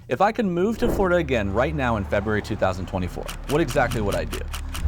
If I could move to Florida again right now in February 2024, what exactly would I do?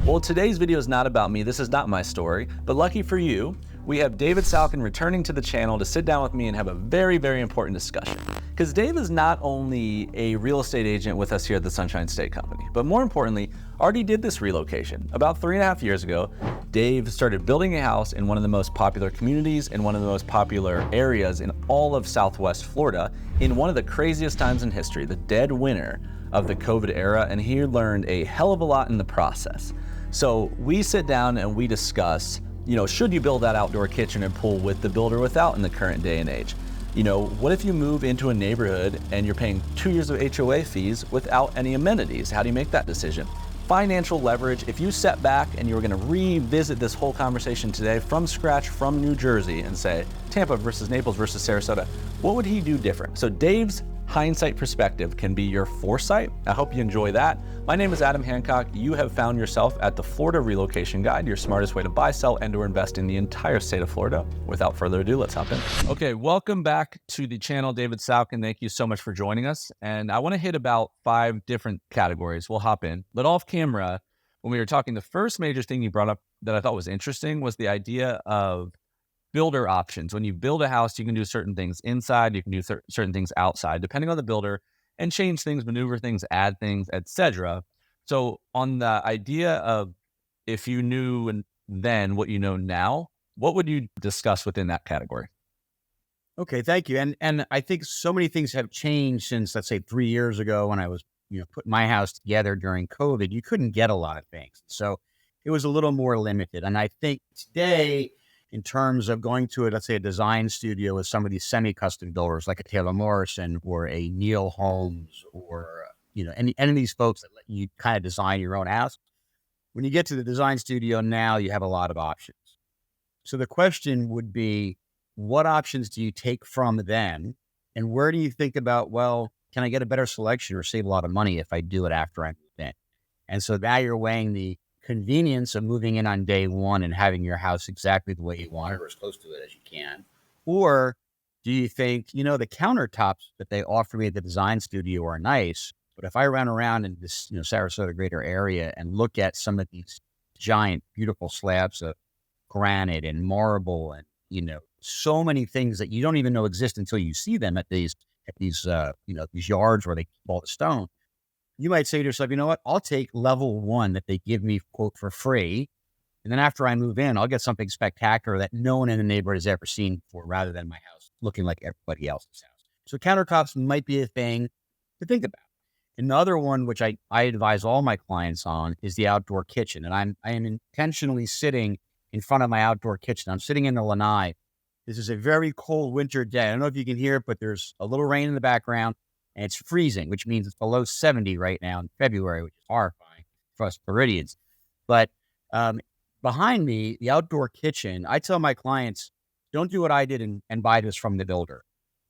Well, today's video is not about me. This is not my story, but lucky for you, we have David Salkin returning to the channel to sit down with me and have a very, very important discussion. Because Dave is not only a real estate agent with us here at the Sunshine State Company, but more importantly, already did this relocation. About 3.5 years ago, Dave started building a house in one of the most popular communities in one of the most popular areas in all of Southwest Florida in one of the craziest times in history, the dead winter of the COVID era, and he learned a hell of a lot in the process. So we sit down and we discuss, should you build that outdoor kitchen and pool with the builder without in the current day and age? What if you move into a neighborhood and you're paying 2 years of HOA fees without any amenities? How do you make that decision? Financial leverage. If you sat back and you were going to revisit this whole conversation today from scratch from New Jersey and say Tampa versus Naples versus Sarasota, what would he do different? So Dave's hindsight perspective can be your foresight. I hope you enjoy that. My name is Adam Hancock. You have found yourself at the Florida Relocation Guide, your smartest way to buy, sell, and or invest in the entire state of Florida. Without further ado, let's hop in. Okay, welcome back to the channel, David Salkin. Thank you so much for joining us. And I want to hit about 5 different categories. We'll hop in. But off camera, when we were talking, the first major thing you brought up that I thought was interesting was the idea of builder options. When you build a house, you can do certain things inside, you can do certain things outside, depending on the builder, and change things, maneuver things, add things, etc. So on the idea of if you knew then what you know now, what would you discuss within that category? Okay, thank you. And I think so many things have changed since, let's say, 3 years ago when I was, putting my house together during COVID. You couldn't get a lot of things. So it was a little more limited. And I think today, in terms of going to let's say a design studio with some of these semi-custom builders like a Taylor Morrison or a Neil Holmes or, any of these folks that let you kind of design your own house. When you get to the design studio now, you have a lot of options. So the question would be, what options do you take from them? And where do you think about, well, can I get a better selection or save a lot of money if I do it after I move in? And so now you're weighing the convenience of moving in on day one and having your house exactly the way you want it or as close to it as you can. Or do you think, the countertops that they offer me at the design studio are nice, but if I run around in this, Sarasota greater area and look at some of these giant, beautiful slabs of granite and marble and, so many things that you don't even know exist until you see them at these yards where they keep all the stone. You might say to yourself, you know what, I'll take level 1 that they give me, quote, for free. And then after I move in, I'll get something spectacular that no one in the neighborhood has ever seen before, rather than my house looking like everybody else's house. So countertops might be a thing to think about. Another one, which I advise all my clients on, is the outdoor kitchen. And I am intentionally sitting in front of my outdoor kitchen. I'm sitting in the lanai. This is a very cold winter day. I don't know if you can hear it, but there's a little rain in the background. And it's freezing, which means it's below 70 right now in February, which is horrifying for us Floridians. But behind me, the outdoor kitchen, I tell my clients, don't do what I did and buy this from the builder.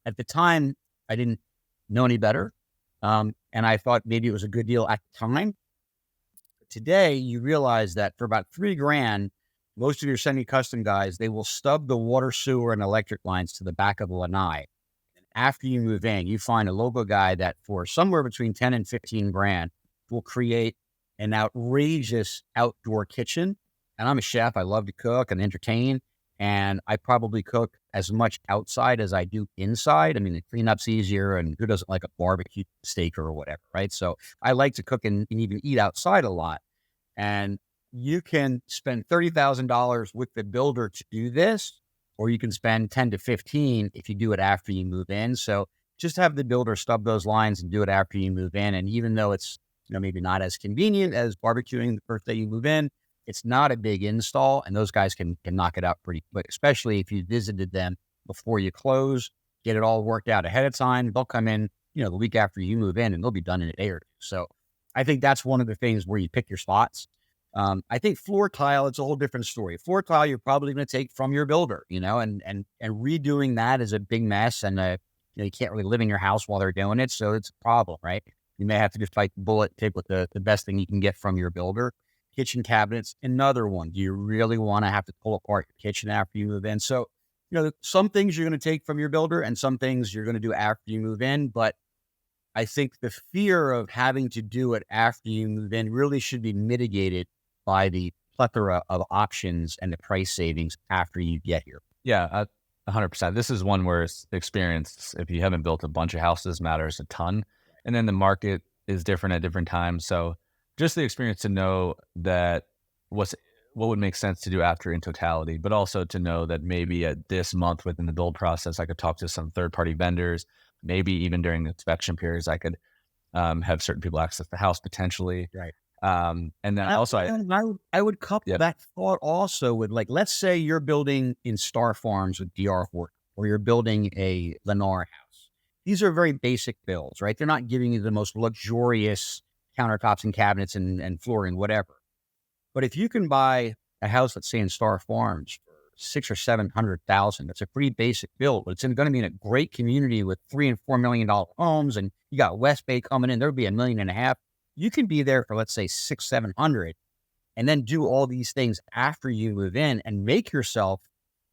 At the time, I didn't know any better. And I thought maybe it was a good deal at the time. But today, you realize that for about $3,000, most of your semi-custom guys, they will stub the water, sewer, and electric lines to the back of the lanai. After you move in, you find a local guy that for somewhere between 10 and 15 grand will create an outrageous outdoor kitchen. And I'm a chef. I love to cook and entertain. And I probably cook as much outside as I do inside. I mean, the cleanup's easier, and who doesn't like a barbecue steak or whatever, right? So I like to cook and even eat outside a lot. And you can spend $30,000 with the builder to do this, or you can spend 10 to 15 if you do it after you move in. So just have the builder stub those lines and do it after you move in. And even though it's, maybe not as convenient as barbecuing the first day you move in, it's not a big install, and those guys can knock it out pretty quick, especially if you visited them before you close, get it all worked out ahead of time. They'll come in, the week after you move in, and they'll be done in a day or two. So I think that's one of the things where you pick your spots. I think floor tile, it's a whole different story. Floor tile, you're probably going to take from your builder, and redoing that is a big mess. And, you can't really live in your house while they're doing it. So it's a problem, right? You may have to just bite the bullet, take what the best thing you can get from your builder. Kitchen cabinets, another one. Do you really want to have to pull apart your kitchen after you move in? So, some things you're going to take from your builder and some things you're going to do after you move in. But I think the fear of having to do it after you move in really should be mitigated by the plethora of options and the price savings after you get here. Yeah, 100%. This is one where experience, if you haven't built a bunch of houses, matters a ton. And then the market is different at different times. So just the experience to know that what's what would make sense to do after in totality, but also to know that maybe at this month within the build process, I could talk to some third-party vendors. Maybe even during the inspection periods, I could have certain people access the house potentially. Right. And then I, also, and I would couple yep, that thought also with, like, let's say you're building in Star Farms with DR4, or you're building a Lennar house. These are very basic builds, right? They're not giving you the most luxurious countertops and cabinets and flooring, whatever. But if you can buy a house, let's say in Star Farms, for 600,000 or 700,000, that's a pretty basic build, but it's going to be in a great community with $3 and $4 million homes, and you got West Bay coming in. There'll be $1.5 million. You can be there for, let's say, 600, 700, and then do all these things after you move in and make yourself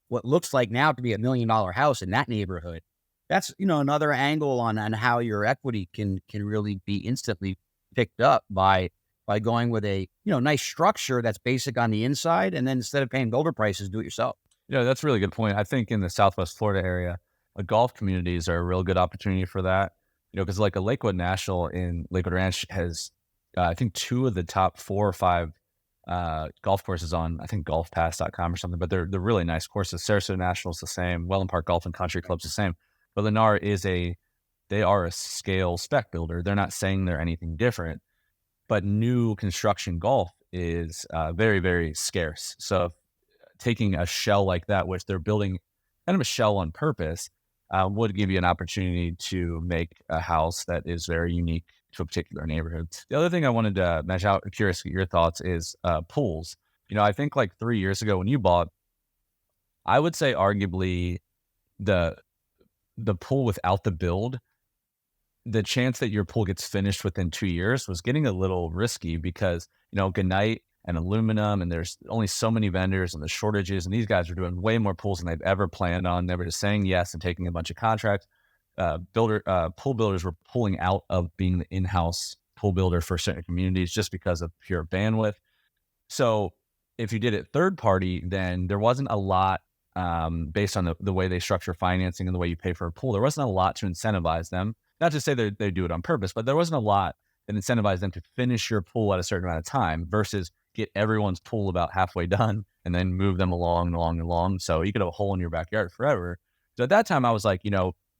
what looks like now to be $1 million house in that neighborhood. That's, another angle on how your equity can really be instantly picked up by going with a, nice structure that's basic on the inside. And then instead of paying builder prices, do it yourself. that's a really good point. I think in the Southwest Florida area, golf communities are a real good opportunity for that. Because like a Lakewood National in Lakewood Ranch has, I think, 2 of the top 4 or 5 golf courses on, I think, golfpass.com or something, but they're really nice courses. Sarasota National's the same. Welland Park Golf and Country Club's the same. But Lennar they are a scale spec builder. They're not saying they're anything different, but new construction golf is very, very scarce. So taking a shell like that, which they're building kind of a shell on purpose, would give you an opportunity to make a house that is very unique to a particular neighborhood. The other thing I wanted to measure out, curious to get your thoughts, is pools. I think like 3 years ago when you bought, I would say arguably the pool without the build, the chance that your pool gets finished within 2 years was getting a little risky because, Goodnight and aluminum, and there's only so many vendors and the shortages, and these guys are doing way more pools than they've ever planned on. They were just saying yes and taking a bunch of contracts. Pool builders were pulling out of being the in-house pool builder for certain communities just because of pure bandwidth. So if you did it third party, then there wasn't a lot based on the way they structure financing and the way you pay for a pool. There wasn't a lot to incentivize them. Not to say they do it on purpose, but there wasn't a lot that incentivized them to finish your pool at a certain amount of time versus get everyone's pool about halfway done and then move them along. So you could have a hole in your backyard forever. So at that time I was like,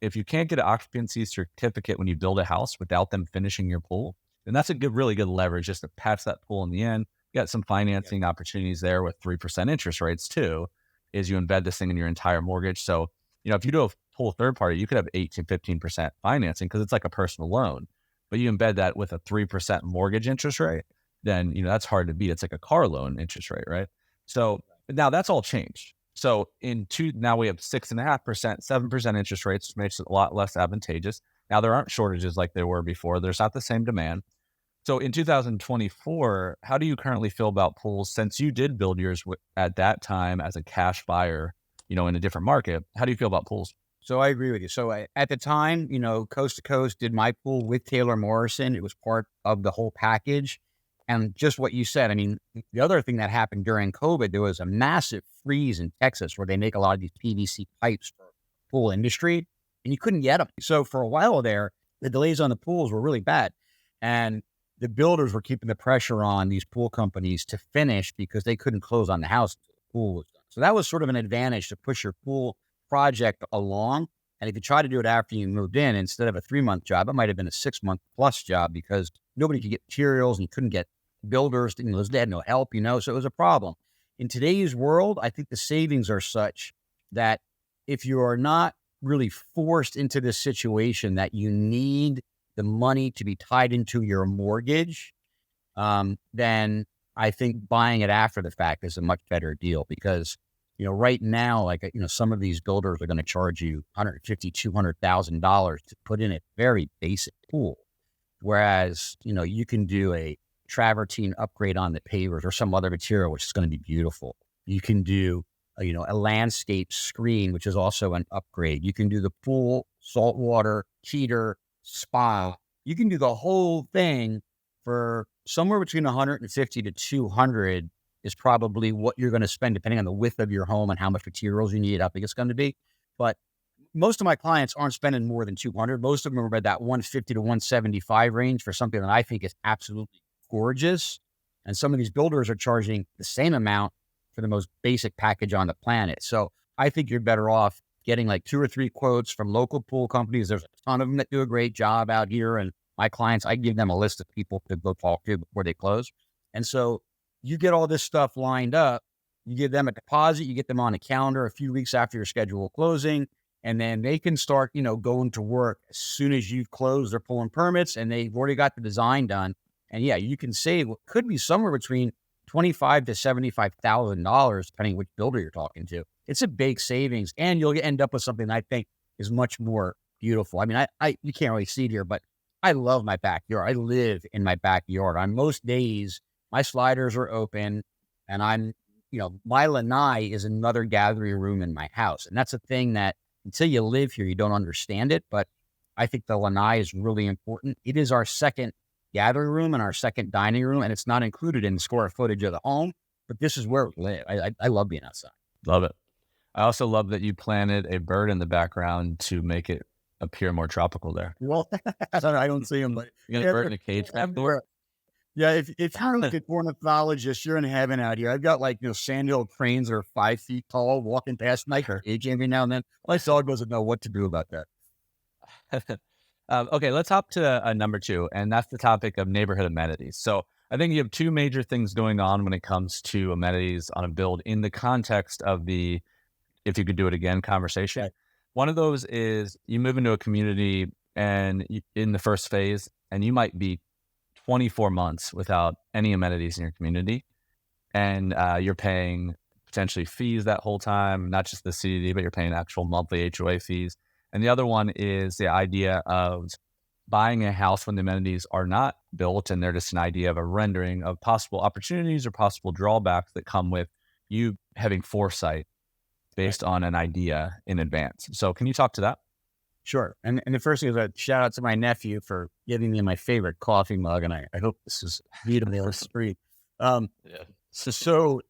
if you can't get an occupancy certificate when you build a house without them finishing your pool, then that's a really good leverage just to patch that pool in the end. You got some financing opportunities there with 3% interest rates too, is you embed this thing in your entire mortgage. So, if you do a pool third party, you could have 8 to 15% financing because it's like a personal loan, but you embed that with a 3% mortgage interest rate, then, that's hard to beat. It's like a car loan interest rate, right? So now that's all changed. So now we have 6.5%, 7% interest rates, which makes it a lot less advantageous. Now there aren't shortages like there were before. There's not the same demand. So in 2024, how do you currently feel about pools since you did build yours at that time as a cash buyer, in a different market? How do you feel about pools? So I agree with you. So at the time, Coast to Coast did my pool with Taylor Morrison. It was part of the whole package. And just what you said, I mean, the other thing that happened during COVID, there was a massive freeze in Texas where they make a lot of these PVC pipes for the pool industry, and you couldn't get them. So for a while there, the delays on the pools were really bad. And the builders were keeping the pressure on these pool companies to finish because they couldn't close on the house until the pool was done. So that was sort of an advantage to push your pool project along. And if you try to do it after you moved in, instead of a 3-month job, it might have been a 6-month plus job because nobody could get materials and you couldn't get builders. They had no help, so it was a problem. In today's world, I think the savings are such that if you are not really forced into this situation that you need the money to be tied into your mortgage, then I think buying it after the fact is a much better deal because, right now, some of these builders are going to charge you $150,000, $200,000 to put in a very basic pool. Whereas, you can do a travertine upgrade on the pavers or some other material, which is going to be beautiful. You can do, a landscape screen, which is also an upgrade. You can do the pool, saltwater, heater, spa, You can do the whole thing for somewhere between 150 to 200 is probably what you're going to spend, depending on the width of your home and how much materials you need, how big it's going to be. But most of my clients aren't spending more than 200. Most of them are at that 150 to 175 range for something that I think is absolutely gorgeous. And some of these builders are charging the same amount for the most basic package on the planet. So I think you're better off getting like 2 or 3 quotes from local pool companies. There's a ton of them that do a great job out here. And my clients, I give them a list of people to go talk to before they close. And so you get all this stuff lined up. You give them a deposit, you get them on a calendar a few weeks after your scheduled closing, and then they can start, going to work as soon as you close. They're pulling permits and they've already got the design done. And yeah, you can save what could be somewhere between $25,000 to $75,000, depending which builder you're talking to. It's a big savings, and you'll end up with something I think is much more beautiful. I mean, you can't really see it here, but I love my backyard. I live in my backyard. On most days, my sliders are open, and my lanai is another gathering room in my house. And that's a thing that until you live here, you don't understand it. But I think the lanai is really important. It is our second gathering room and our second dining room, and it's not included in the square footage of the home, but this is where we live. I love being outside. Love it. I also love that you planted a bird in the background to make it appear more tropical there. Well, I don't see them, but You got a bird in a cage back there? Yeah, if you're like an ornithologist, you're in heaven out here. I've got sandhill cranes that are 5 feet tall walking past my cage every now and then. My dog doesn't know what to do about that. Okay, let's hop to number 2, and that's the topic of neighborhood amenities. So I think you have 2 major things going on when it comes to amenities on a build in the context of the if you could do it again conversation. Okay. One of those is you move into a community and in the first phase, and you might be 24 months without any amenities in your community, and you're paying potentially fees that whole time, not just the CDD, but you're paying actual monthly HOA fees. And the other one is the idea of buying a house when the amenities are not built, and they're just an idea of a rendering of possible opportunities or possible drawbacks that come with you having foresight based on an idea in advance. So can you talk to that? Sure. And the first thing is a shout out to my nephew for giving me my favorite coffee mug, and I hope this is beautiful on the street. So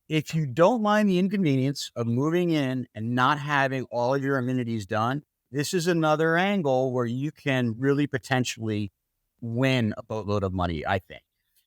if you don't mind the inconvenience of moving in and not having all of your amenities done, this is another angle where you can really potentially win a boatload of money, I think.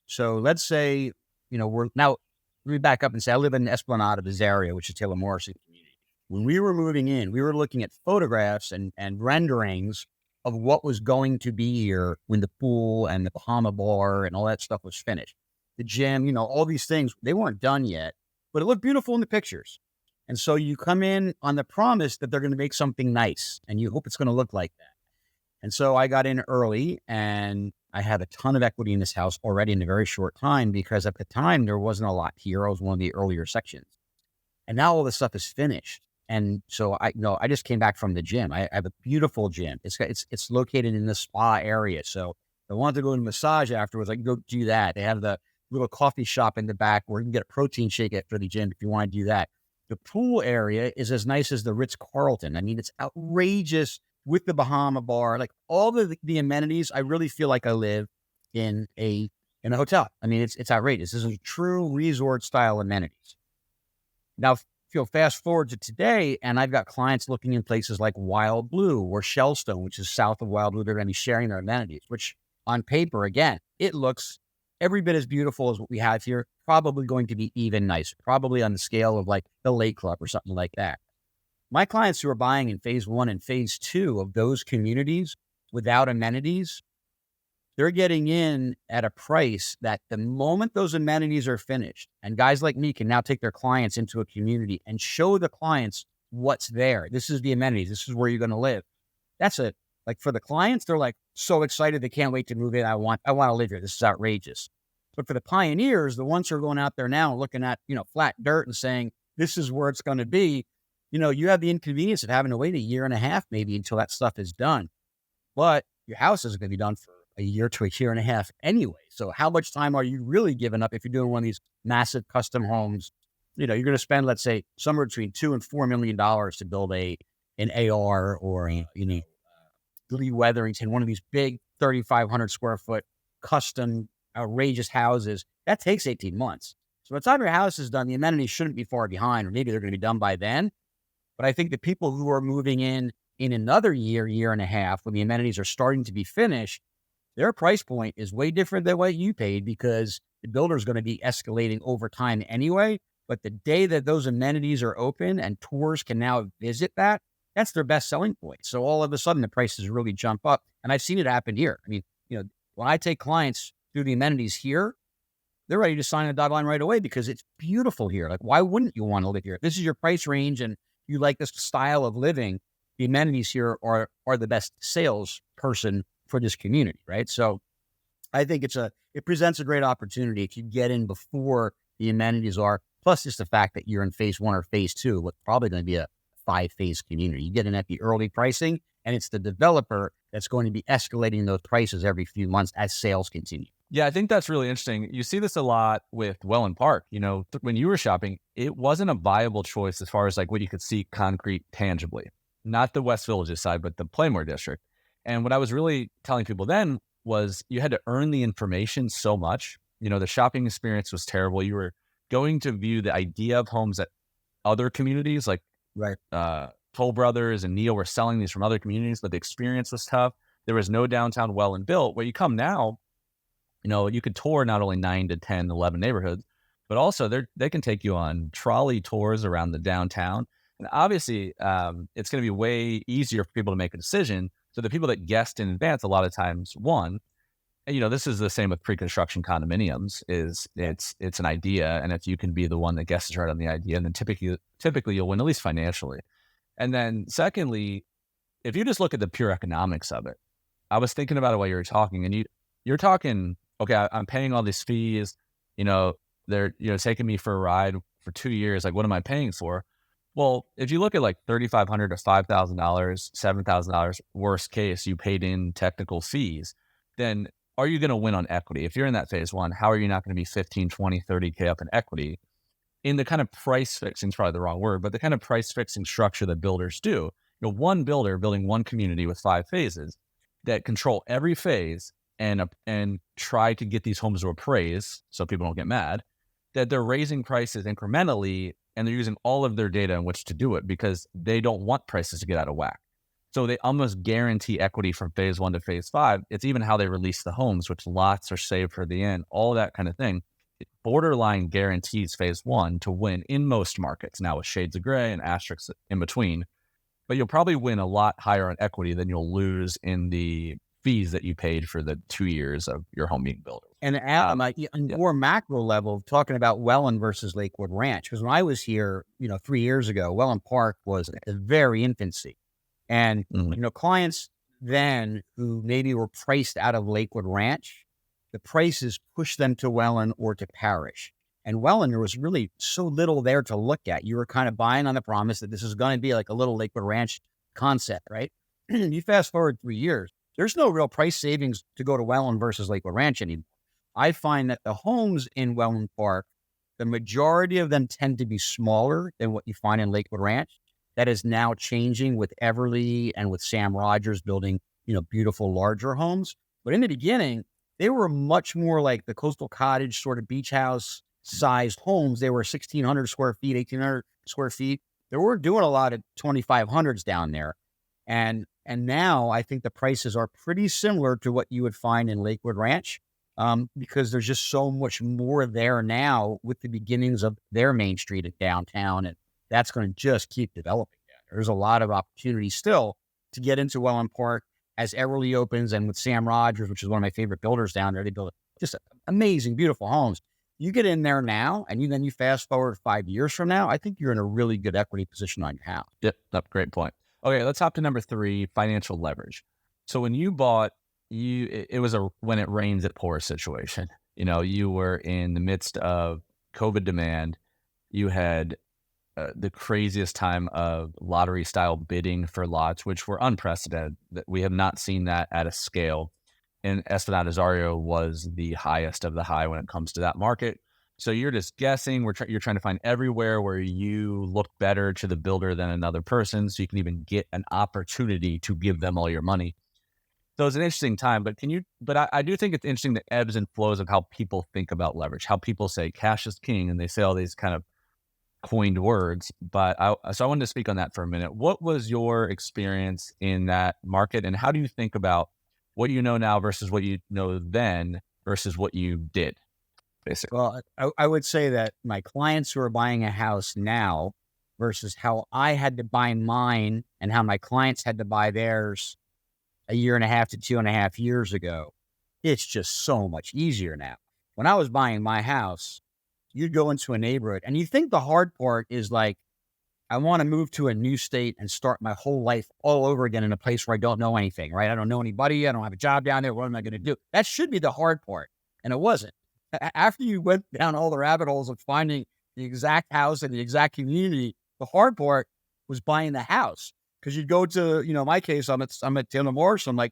So let's say, let me back up and say I live in Esplanade of this area, which is Taylor Morrison community. When we were moving in, we were looking at photographs and renderings of what was going to be here when the pool and the Bahama bar and all that stuff was finished. The gym, all these things, they weren't done yet, but it looked beautiful in the pictures. And so you come in on the promise that they're going to make something nice, and you hope it's going to look like that. And so I got in early, and I had a ton of equity in this house already in a very short time, because at the time there wasn't a lot here. I was one of the earlier sections. And now all this stuff is finished. And so I just came back from the gym. I have a beautiful gym. It's located in the spa area. So if I wanted to go to massage afterwards, I can go do that. They have the little coffee shop in the back where you can get a protein shake after the gym if you want to do that. The pool area is as nice as the Ritz-Carlton. I mean, it's outrageous with the Bahama bar, like all the amenities. I really feel like I live in a hotel. I mean, it's outrageous. This is true resort style amenities. Now, if you'll fast forward to today, and I've got clients looking in places like Wild Blue or Shellstone, which is south of Wild Blue. They're going to be sharing their amenities, which on paper, again, it looks every bit as beautiful as what we have here, probably going to be even nicer, probably on the scale of like the Lake Club or something like that. My clients who are buying in phase 1 and phase 2 of those communities without amenities, they're getting in at a price that the moment those amenities are finished, and guys like me can now take their clients into a community and show the clients what's there. This is the amenities. This is where you're going to live. That's it. Like for the clients, they're like so excited. They can't wait to move in. I want to live here. This is outrageous. But for the pioneers, the ones who are going out there now looking at, flat dirt and saying, this is where it's going to be, you have the inconvenience of having to wait a year and a half maybe until that stuff is done. But your house isn't going to be done for a year to a year and a half anyway. So how much time are you really giving up if you're doing one of these massive custom homes? You're going to spend, let's say, somewhere between $2 and $4 million to build an AR or Lee Weatherington, one of these big 3,500 square foot custom outrageous houses. That takes 18 months. So by the time your house is done, the amenities shouldn't be far behind, or maybe they're going to be done by then. But I think the people who are moving in another year, year and a half, when the amenities are starting to be finished, their price point is way different than what you paid, because the builder is going to be escalating over time anyway. But the day that those amenities are open and tours can now visit that, that's their best selling point. So all of a sudden the prices really jump up. And I've seen it happen here. I mean, when I take clients through the amenities here, they're ready to sign a dotted line right away because it's beautiful here. Like, why wouldn't you want to live here? If this is your price range and you like this style of living, the amenities here are the best sales person for this community, right? So I think it presents a great opportunity if you get in before the amenities are, plus just the fact that you're in phase 1 or phase 2, what's probably going to be a 5-phase community. You get in at the early pricing, and it's the developer that's going to be escalating those prices every few months as sales continue. Yeah, I think that's really interesting. You see this a lot with Welland Park. When you were shopping, it wasn't a viable choice as far as like what you could see concrete tangibly. Not the West Villages side, but the Playmore district. And what I was really telling people then was you had to earn the information so much. The shopping experience was terrible. You were going to view the idea of homes at other communities, like Right. Toll Brothers and Neil were selling these from other communities, but the experience was tough. There was no downtown Welland built. Where you come now, you could tour not only 9 to 10, 11 neighborhoods, but also they can take you on trolley tours around the downtown. And obviously, it's going to be way easier for people to make a decision. So the people that guessed in advance, a lot of times won. And, this is the same with pre-construction condominiums. It's an idea, and if you can be the one that guesses right on the idea, then typically you'll win, at least financially. And then secondly, if you just look at the pure economics of it, I was thinking about it while you were talking, and you're talking, okay, I'm paying all these fees, they're taking me for a ride for 2 years. Like, what am I paying for? Well, if you look at like $3,500 to $5,000, $7,000, worst case, you paid in technical fees, then are you going to win on equity? If you're in that phase 1, how are you not going to be 15, 20, 30K up in equity? In the kind of price fixing is probably the wrong word, but the kind of price fixing structure that builders do, one builder building one community with 5 phases that control every phase and try to get these homes to appraise so people don't get mad, that they're raising prices incrementally and they're using all of their data in which to do it because they don't want prices to get out of whack. So they almost guarantee equity from phase 1 to phase 5. It's even how they release the homes, which lots are saved for the end, all that kind of thing. It borderline guarantees phase 1 to win in most markets, now with shades of gray and asterisks in between. But you'll probably win a lot higher on equity than you'll lose in the fees that you paid for the 2 years of your home being built. And on more macro level, talking about Welland versus Lakewood Ranch, because when I was here, 3 years ago, Welland Park was at the very infancy. And, clients then who maybe were priced out of Lakewood Ranch, the prices pushed them to Welland or to Parish. And Welland, there was really so little there to look at. You were kind of buying on the promise that this is going to be like a little Lakewood Ranch concept, right? You fast forward 3 years, there's no real price savings to go to Welland versus Lakewood Ranch anymore. I find that the homes in Welland Park, the majority of them tend to be smaller than what you find in Lakewood Ranch. That is now changing with Everly and with Sam Rogers building, beautiful larger homes. But in the beginning, they were much more like the coastal cottage sort of beach house sized homes. They were 1,600 square feet, 1,800 square feet. They weren't doing a lot of 2,500s down there. And now I think the prices are pretty similar to what you would find in Lakewood Ranch because there's just so much more there now with the beginnings of their main street at downtown. And that's going to just keep developing. There's a lot of opportunity still to get into Welland Park as Everly opens, and with Sam Rogers, which is one of my favorite builders down there. They build just amazing, beautiful homes. You get in there now, and then you fast forward 5 years from now, I think you're in a really good equity position on your house. Yep, great point. Okay, let's hop to number 3, financial leverage. So when you bought, it was a when it rains it pours situation. You were in the midst of COVID demand. You had the craziest time of lottery style bidding for lots, which were unprecedented. We have not seen that at a scale. And Esplanade Azario was the highest of the high when it comes to that market. So you're just guessing. You're trying to find everywhere where you look better to the builder than another person, so you can even get an opportunity to give them all your money. So it's an interesting time, but I do think it's interesting the ebbs and flows of how people think about leverage, how people say cash is king and they say all these kind of coined words. So I wanted to speak on that for a minute. What was your experience in that market, and how do you think about what you know now versus what you know then versus what you did, basically? Well, I would say that my clients who are buying a house now versus how I had to buy mine and how my clients had to buy theirs a year and a half to 2.5 years ago, it's just so much easier now. When I was buying my house, you'd go into a neighborhood and you think the hard part is like, I want to move to a new state and start my whole life all over again in a place where I don't know anything, right? I don't know anybody. I don't have a job down there. What am I going to do? That should be the hard part. And it wasn't. After you went down all the rabbit holes of finding the exact house and the exact community, the hard part was buying the house. Because you'd go to, my case, I'm at Taylor Morris. I'm like,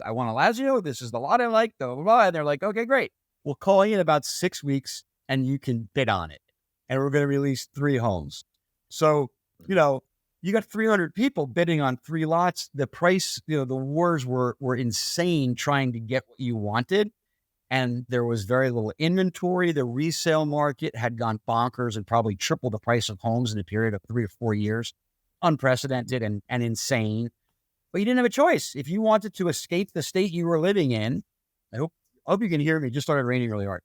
I want a Lazio. This is the lot I like, blah, blah, blah. And they're like, okay, great. We'll call you in about 6 weeks and you can bid on it. And we're going to release 3 homes. So, you got 300 people bidding on 3 lots. The price, the wars were insane trying to get what you wanted. And there was very little inventory. The resale market had gone bonkers and probably tripled the price of homes in a period of 3 or 4 years. Unprecedented and insane. But you didn't have a choice. If you wanted to escape the state you were living in, I hope you can hear me. It just started raining really hard.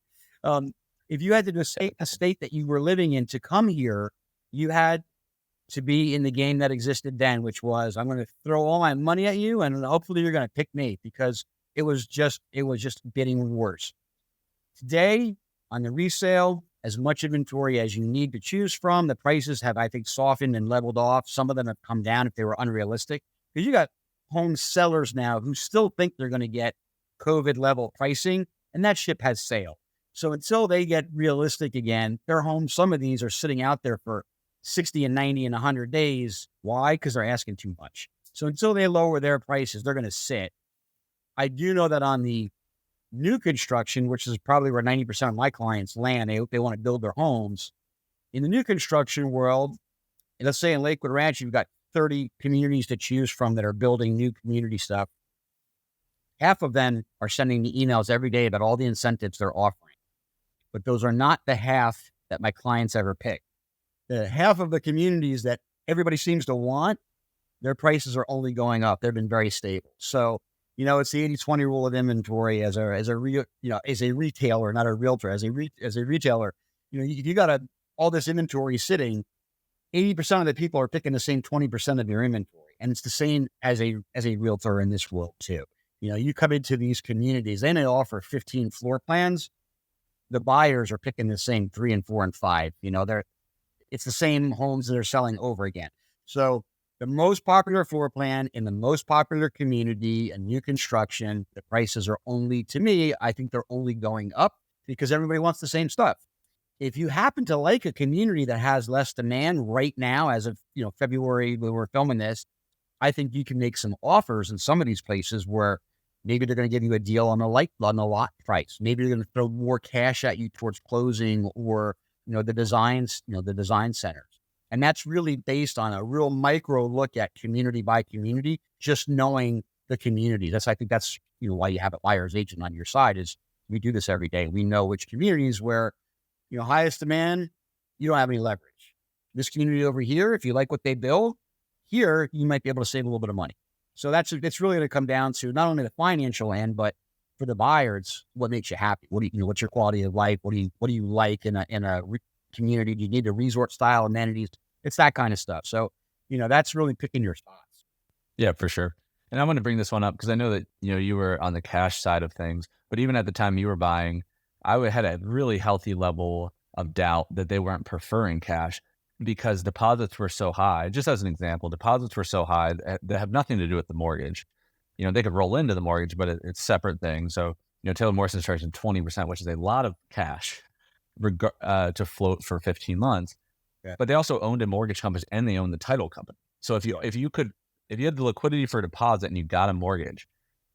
If you had to escape a state that you were living in to come here, you had to be in the game that existed then, which was, I'm going to throw all my money at you and hopefully you're going to pick me, because it was just bidding wars. Today, on the resale, as much inventory as you need to choose from. The prices have, I think, softened and leveled off. Some of them have come down if they were unrealistic, because you got home sellers now who still think they're going to get COVID level pricing, and that ship has sailed. So until they get realistic again, their homes, some of these are sitting out there for 60 and 90 and 100 days. Why? Because they're asking too much. So until they lower their prices, they're going to sit. I do know that on the new construction, which is probably where 90% of my clients land, they want to build their homes. In the new construction world, let's say in Lakewood Ranch, you've got 30 communities to choose from that are building new community stuff. Half of them are sending me emails every day about all the incentives they're offering. But those are not the half that my clients ever pick. The half of the communities that everybody seems to want, their prices are only going up. They've been very stable. So, it's the 80-20 rule of inventory as a retailer, not a realtor, as a retailer. If you got all this inventory sitting, 80% of the people are picking the same 20% of your inventory. And it's the same as a realtor in this world too. You come into these communities, they may offer 15 floor plans. The buyers are picking the same 3 and 4 and 5. It's the same homes that are selling over again. So the most popular floor plan in the most popular community and new construction, the prices are only, to me, I think they're only going up because everybody wants the same stuff. If you happen to like a community that has less demand right now, as of February when we're filming this, I think you can make some offers in some of these places where maybe they're going to give you a deal on the lot price. Maybe they're going to throw more cash at you towards closing, or the designs, the design centers. And that's really based on a real micro look at community by community, just knowing the community. I think that's why you have a buyer's agent on your side. Is we do this every day. We know which communities where highest demand, you don't have any leverage. This community over here, if you like what they build, here you might be able to save a little bit of money. So it's really going to come down to not only the financial end, but for the buyers, what makes you happy? What's your quality of life? What do you like in a community? Do you need a resort style amenities? It's that kind of stuff. So, that's really picking your spots. Yeah, for sure. And I want to bring this one up because I know that, you were on the cash side of things, but even at the time you were buying, I had a really healthy level of doubt that they weren't preferring cash because deposits were so high. Just as an example, deposits were so high that have nothing to do with the mortgage. They could roll into the mortgage, but it's a separate thing. So, Taylor Morrison's charging 20%, which is a lot of cash to float for 15 months. Yeah. But they also owned a mortgage company and they owned the title company. So if you had the liquidity for a deposit and you got a mortgage,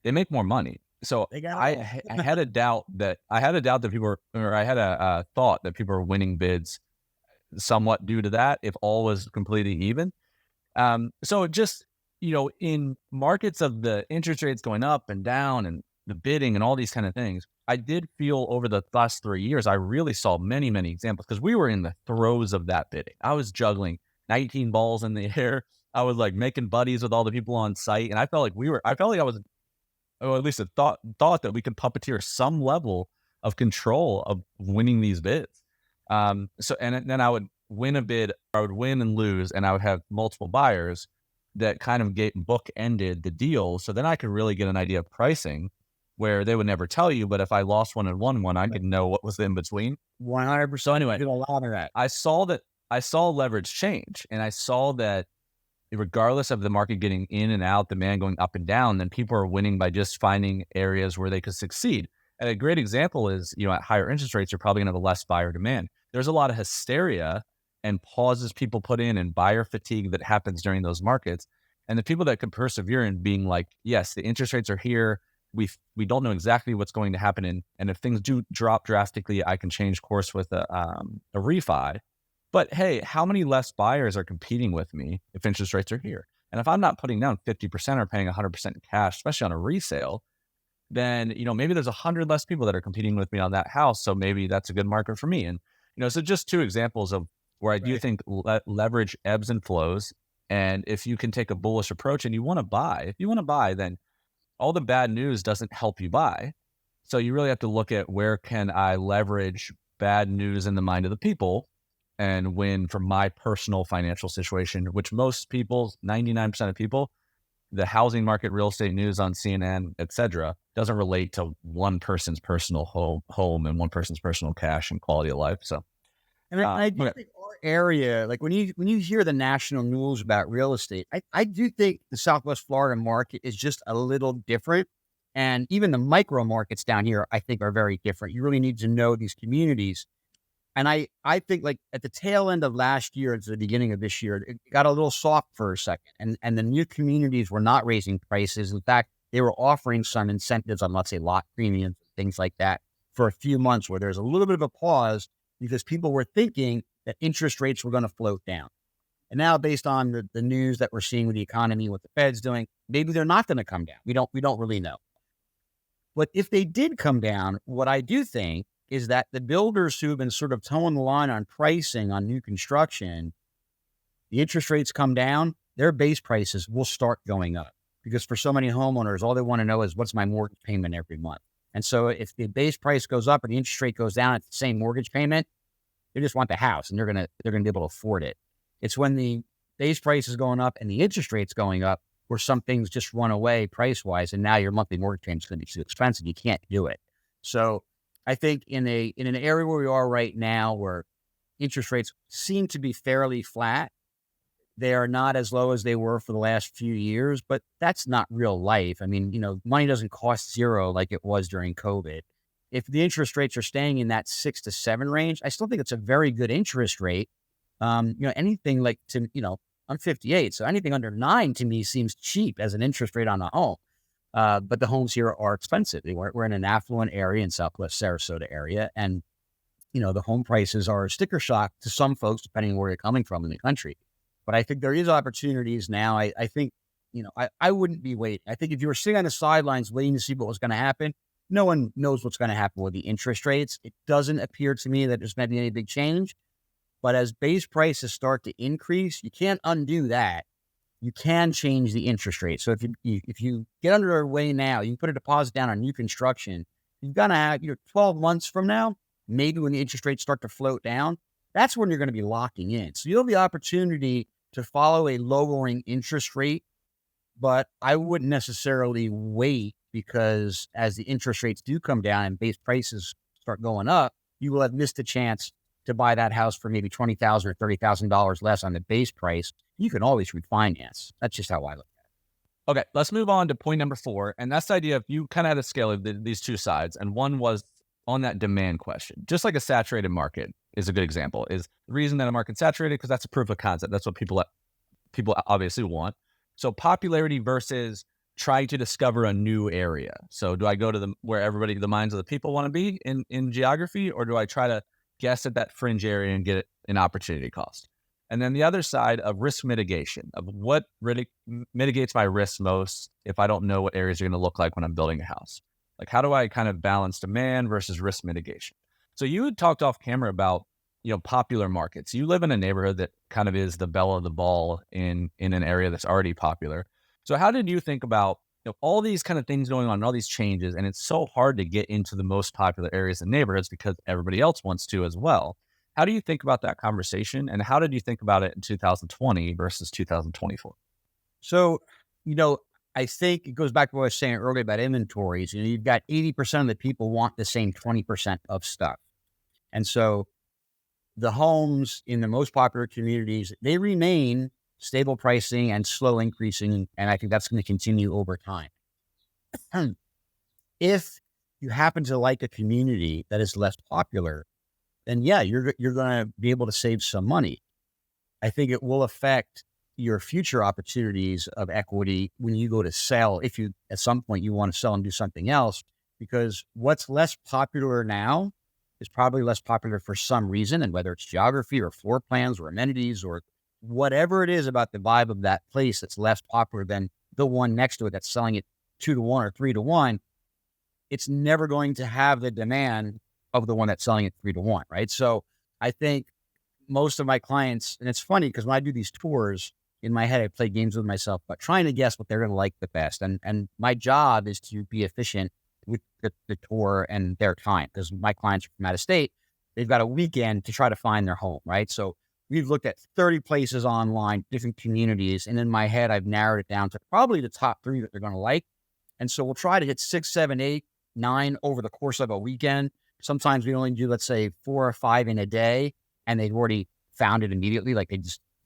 they make more money. So I had a doubt that people were, or I had a thought that people were winning bids somewhat due to that if all was completely even. So just in markets of the interest rates going up and down and the bidding and all these kind of things, I did feel over the last 3 years, I really saw many, many examples because we were in the throes of that bidding. I was juggling 19 balls in the air. I was like making buddies with all the people on site. And I felt like I was, or at least I thought that we could puppeteer some level of control of winning these bids. And then I would win a bid, I would win and lose, and I would have multiple buyers that kind of book-ended the deal. So then I could really get an idea of pricing where they would never tell you, but if I lost one and won one, I could know what was in between. 100%. So anyway, Did a lot of that. I saw leverage change, and I saw that regardless of the market getting in and out, demand going up and down, then people are winning by just finding areas where they could succeed. And a great example is, at higher interest rates, you're probably going to have a less buyer demand. There's a lot of hysteria and pauses people put in and buyer fatigue that happens during those markets. And the people that can persevere in being like, yes, the interest rates are here. We don't know exactly what's going to happen. And if things do drop drastically, I can change course with a refi. But hey, how many less buyers are competing with me if interest rates are here? And if I'm not putting down 50% or paying 100% in cash, especially on a resale, then, maybe there's 100 less people that are competing with me on that house. So maybe that's a good market for me. And, so just two examples of where I do think leverage ebbs and flows. And if you can take a bullish approach and you want to buy, if you want to buy, then all the bad news doesn't help you buy. So you really have to look at where can I leverage bad news in the mind of the people and win from my personal financial situation, which most people, 99% of people, the housing market, real estate news on CNN, et cetera, doesn't relate to one person's personal home and one person's personal cash and quality of life. So, and I do think our area, like when you hear the national news about real estate, I do think the Southwest Florida market is just a little different. And even the micro markets down here, I think, are very different. You really need to know these communities. And I think like at the tail end of last year into the beginning of this year, it got a little soft for a second. And the new communities were not raising prices. In fact, they were offering some incentives on, let's say, lot premiums, things like that for a few months where there's a little bit of a pause because people were thinking that interest rates were going to float down. And now based on the news that we're seeing with the economy, what the Fed's doing, maybe they're not going to come down. We don't really know. But if they did come down, what I do think is that the builders who have been sort of towing the line on pricing on new construction, the interest rates come down, their base prices will start going up. Because for so many homeowners, all they want to know is what's my mortgage payment every month. And so if the base price goes up and the interest rate goes down at the same mortgage payment, they just want the house and they're gonna be able to afford it. It's when the base price is going up and the interest rate's going up where some things just run away price wise, and now your monthly mortgage payment is going to be too expensive. You can't do it. So I think in an area where we are right now, where interest rates seem to be fairly flat, they are not as low as they were for the last few years, but that's not real life. I mean, money doesn't cost zero like it was during COVID. If the interest rates are staying in that 6 to 7 range, I still think it's a very good interest rate. Anything like I'm 58, so anything under 9 to me seems cheap as an interest rate on a home. But the homes here are expensive. We're in an affluent area in Southwest Sarasota area. And, the home prices are a sticker shock to some folks, depending on where you're coming from in the country. But I think there is opportunities now. I think, I wouldn't be waiting. I think if you were sitting on the sidelines waiting to see what was going to happen, no one knows what's going to happen with the interest rates. It doesn't appear to me that there's going to be any big change. But as base prices start to increase, you can't undo that. You can change the interest rate. So if you get underway now, you can put a deposit down on new construction. You're going to have 12 months from now, maybe when the interest rates start to float down, that's when you're going to be locking in. So you'll have the opportunity to follow a lowering interest rate, but I wouldn't necessarily wait, because as the interest rates do come down and base prices start going up, you will have missed a chance to buy that house for maybe $20,000 or $30,000 less on the base price. You can always refinance. That's just how I look at it. Okay, let's move on to point number 4. And that's the idea of you kind of had a scale of these two sides. And one was on that demand question. Just like a saturated market is a good example. Is the reason that a market's saturated because that's a proof of concept. That's what people obviously want. So popularity versus trying to discover a new area. So do I go to the minds of the people want to be in geography, or do I try to guess at that fringe area and get an opportunity cost? And then the other side of risk mitigation, of what really mitigates my risk most if I don't know what areas are going to look like when I'm building a house. Like, how do I kind of balance demand versus risk mitigation? So you had talked off camera about, popular markets. You live in a neighborhood that kind of is the belle of the ball in an area that's already popular. So how did you think about, all these kind of things going on and all these changes, and it's so hard to get into the most popular areas and neighborhoods because everybody else wants to as well. How do you think about that conversation, and how did you think about it in 2020 versus 2024? So, you know, I think it goes back to what I was saying earlier about inventories. You've got 80% of the people want the same 20% of stuff. And so the homes in the most popular communities, they remain stable pricing and slow increasing. And I think that's going to continue over time. If you happen to like a community that is less popular, then yeah, you're going to be able to save some money. I think it will affect your future opportunities of equity when you go to sell. If you, at some point, you want to sell and do something else, because what's less popular now is probably less popular for some reason. And whether it's geography or floor plans or amenities or whatever it is about the vibe of that place that's less popular than the one next to it that's selling it 2-to-1 or 3-to-1, it's never going to have the demand of the one that's selling it 3-to-1, right? So I think most of my clients, and it's funny because when I do these tours, in my head, I play games with myself, but trying to guess what they're going to like the best. And my job is to be efficient with the tour and their time, because my clients are from out of state. They've got a weekend to try to find their home, right? So we've looked at 30 places online, different communities. And in my head, I've narrowed it down to probably the top 3 that they're going to like. And so we'll try to hit 6, 7, 8, 9 over the course of a weekend. Sometimes we only do, let's say, 4 or 5 in a day, and they've already found it immediately. Like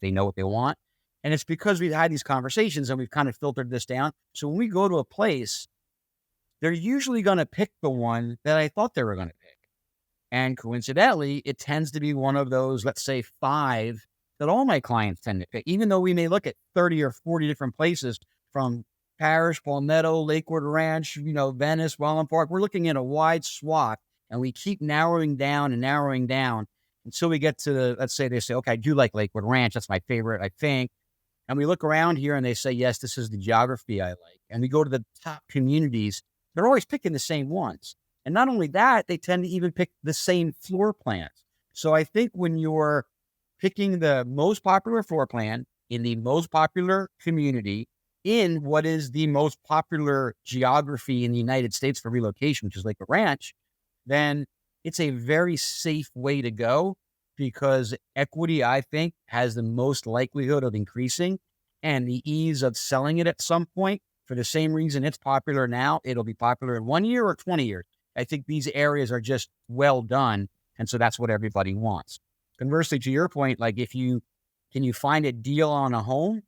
they know what they want. And it's because we've had these conversations and we've kind of filtered this down. So when we go to a place, they're usually going to pick the one that I thought they were going to pick. And coincidentally, it tends to be one of those, let's say 5 that all my clients tend to pick, even though we may look at 30 or 40 different places from Parrish, Palmetto, Lakewood Ranch, Venice, Wallen Park. We're looking at a wide swath, and we keep narrowing down until we get to let's say they say, okay, I do like Lakewood Ranch. That's my favorite, I think. And we look around here and they say, yes, this is the geography I like. And we go to the top communities. They're always picking the same ones. And not only that, they tend to even pick the same floor plans. So I think when you're picking the most popular floor plan in the most popular community in what is the most popular geography in the United States for relocation, which is Lakewood Ranch, then it's a very safe way to go, because equity, I think, has the most likelihood of increasing, and the ease of selling it at some point. For the same reason it's popular now, it'll be popular in 1 year or 20 years. I think these areas are just well done, and so that's what everybody wants. Conversely, to your point, like can you find a deal on a home?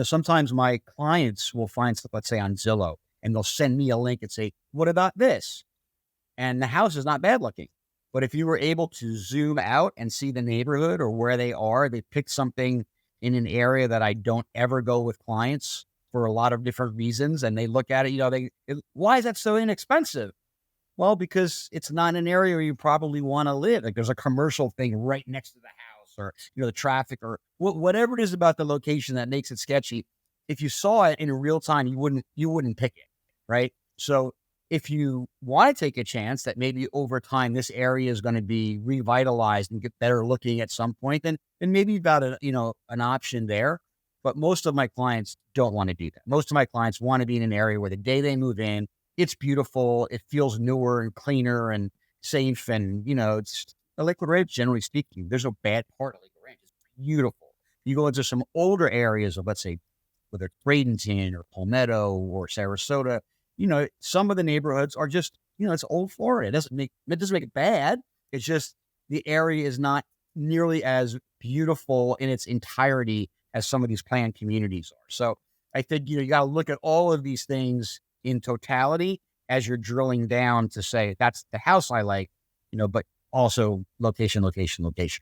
Sometimes my clients will find stuff, let's say on Zillow, and they'll send me a link and say, what about this? And the house is not bad looking. But if you were able to zoom out and see the neighborhood or where they are, they picked something in an area that I don't ever go with clients for a lot of different reasons. And they look at it, why is that so inexpensive? Well, because it's not an area where you probably want to live. Like there's a commercial thing right next to the house, or, the traffic, or whatever it is about the location that makes it sketchy. If you saw it in real time, you wouldn't pick it. Right. So if you want to take a chance that maybe over time this area is going to be revitalized and get better looking at some point, then maybe you've got an option there. But most of my clients don't want to do that. Most of my clients want to be in an area where the day they move in, it's beautiful, it feels newer and cleaner and safe, and it's a Lakewood Ranch. Generally speaking, there's no bad part of Lakewood Ranch. It's beautiful. You go into some older areas of, let's say, whether it's Bradenton or Palmetto or Sarasota. Some of the neighborhoods are just, it's old Florida. It doesn't make it bad. It's just the area is not nearly as beautiful in its entirety as some of these planned communities are. So I think, you got to look at all of these things in totality as you're drilling down to say, that's the house I like, but also location,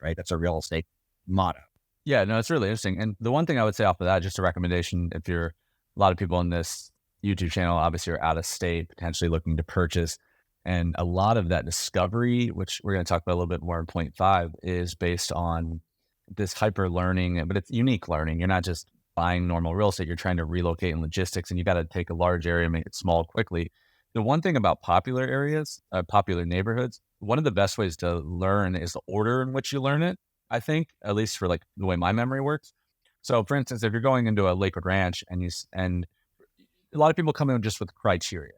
right? That's a real estate motto. Yeah, no, it's really interesting. And the one thing I would say off of that, just a recommendation, if you're a lot of people in this YouTube channel, obviously are out of state, potentially looking to purchase. And a lot of that discovery, which we're going to talk about a little bit more in point 5, is based on this hyper learning, but it's unique learning. You're not just buying normal real estate. You're trying to relocate in logistics, and you got to take a large area and make it small quickly. The one thing about popular areas, popular neighborhoods, one of the best ways to learn is the order in which you learn it. I think, at least for like the way my memory works. So, for instance, if you're going into a Lakewood Ranch and a lot of people come in just with criteria,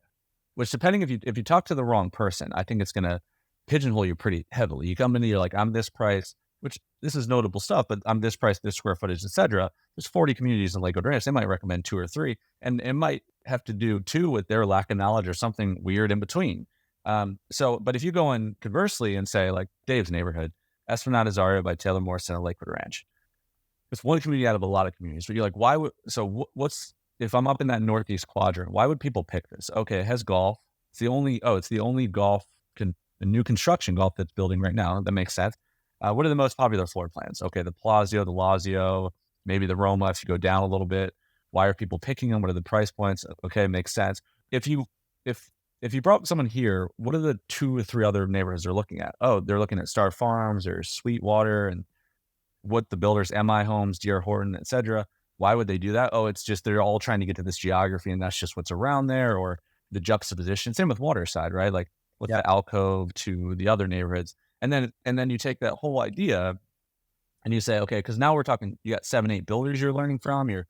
which depending if you talk to the wrong person, I think it's going to pigeonhole you pretty heavily. You come in, you're like, I'm this price, which this is notable stuff, but I'm this price, this square footage, etc. There's 40 communities in Lakewood Ranch. They might recommend 2 or 3, and it might have to do too with their lack of knowledge or something weird in between. But if you go in conversely and say like Dave's neighborhood, Esplanade Azaria by Taylor Morrison at Lakewood Ranch, it's one community out of a lot of communities. But you're like, why would what's if I'm up in that northeast quadrant? Why would people pick this? Okay, it has golf. It's the only golf the new construction golf that's building right now. That makes sense. What are the most popular floor plans? Okay, the Palazzo, the Lazio, maybe the Roma. If you go down a little bit, why are people picking them? What are the price points? Okay, makes sense. If you brought someone here, what are the 2 or 3 other neighborhoods they're looking at? Oh, they're looking at Star Farms or Sweetwater and what the builders, MI Homes, D.R. Horton, etc. Why would they do that? Oh, it's just they're all trying to get to this geography, and that's just what's around there, or the juxtaposition. Same with Waterside, right? Like what's the alcove to the other neighborhoods, and then you take that whole idea and you say, okay, because now we're talking, you got 7, 8 builders you're learning from. You're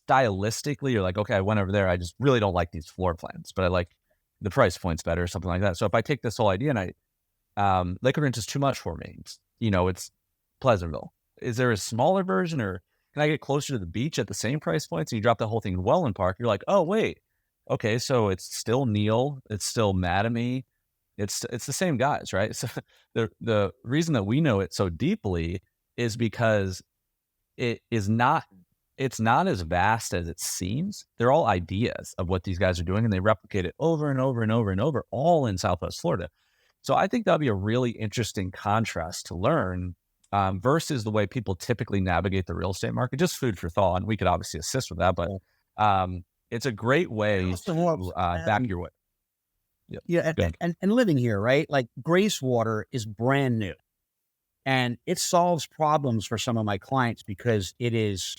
stylistically, you're like, okay, I went over there. I just really don't like these floor plans, but I like the price points better, or something like that. So if I take this whole idea and Lakewood Ranch is too much for me. It's Pleasantville. Is there a smaller version, or can I get closer to the beach at the same price point? So you drop the whole thing in Welland Park. You're like, oh wait, okay, so it's still Neil, it's still Mattamy, it's the same guys, right? So the reason that we know it so deeply is because it's not as vast as it seems. They're all ideas of what these guys are doing, and they replicate it over and over and over and over, all in Southwest Florida. So I think that'll be a really interesting contrast to learn versus the way people typically navigate the real estate market. Just food for thought, and we could obviously assist with that, but it's a great way to back your way. Yep. Yeah, and living here, right? Like Gracewater is brand new, and it solves problems for some of my clients because it is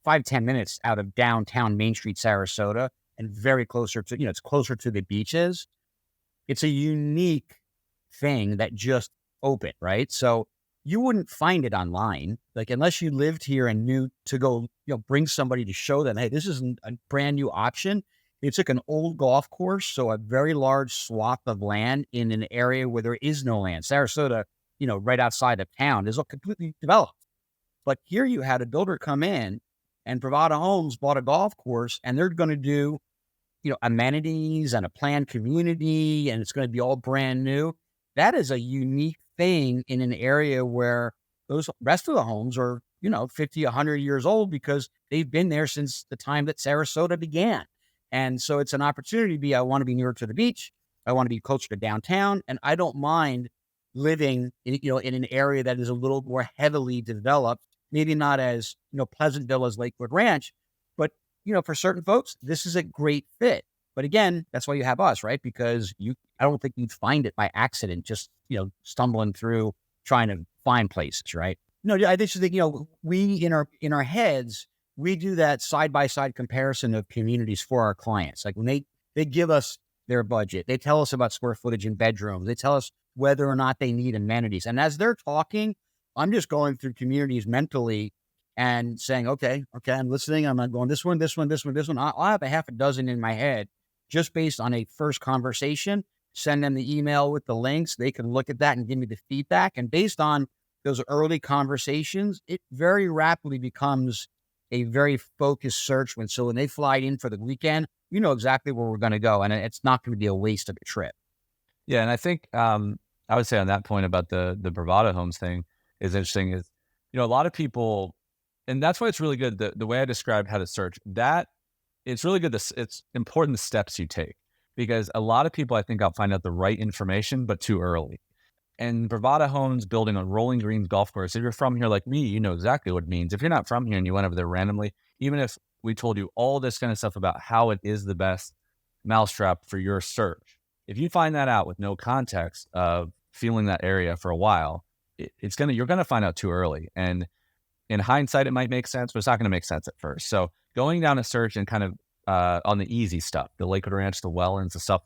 5-10 minutes out of downtown Main Street, Sarasota, and very closer to, it's closer to the beaches. It's a unique thing that just opened, right? So you wouldn't find it online, like unless you lived here and knew to go, bring somebody to show them, hey, this is a brand new option. It's like an old golf course, so a very large swath of land in an area where there is no land. Sarasota, right outside of town, is all completely developed. But here you had a builder come in, and Bravada Homes bought a golf course, and they're going to do, amenities and a planned community, and it's going to be all brand new. That is a unique thing in an area where those rest of the homes are, 50, 100 years old because they've been there since the time that Sarasota began. And so it's an opportunity I want to be nearer to the beach. I want to be closer to downtown, and I don't mind living in an area that is a little more heavily developed, maybe not as, Pleasantville as Lakewood Ranch, but, for certain folks, this is a great fit. But again, that's why you have us, right? Because I don't think you'd find it by accident, just, stumbling through trying to find places, right? No, I just think, we in our heads, we do that side-by-side comparison of communities for our clients. Like when they give us their budget, they tell us about square footage in bedrooms, they tell us whether or not they need amenities. And as they're talking, I'm just going through communities mentally and saying, okay, I'm listening. I'm not going this one. I'll have a half a dozen in my head just based on a first conversation. Send them the email with the links. They can look at that and give me the feedback. And based on those early conversations, it very rapidly becomes a very focused search. So when they fly in for the weekend, you know exactly where we're going to go, and it's not going to be a waste of a trip. Yeah, and I think I would say on that point about the Bravada Homes thing is interesting. Is a lot of people, and that's why it's really good. The way I described how to search, that it's really good. It's important the steps you take, because a lot of people, I think, I'll find out the right information, but too early. And Bravada Homes building a Rolling Greens golf course, if you're from here like me, you know exactly what it means. If you're not from here and you went over there randomly, even if we told you all this kind of stuff about how it is the best mousetrap for your search, if you find that out with no context of feeling that area for a while, you're going to find out too early. And In hindsight, it might make sense, but it's not going to make sense at first. So going down a search and kind of on the easy stuff, the Lakewood Ranch, the Wellens, the stuff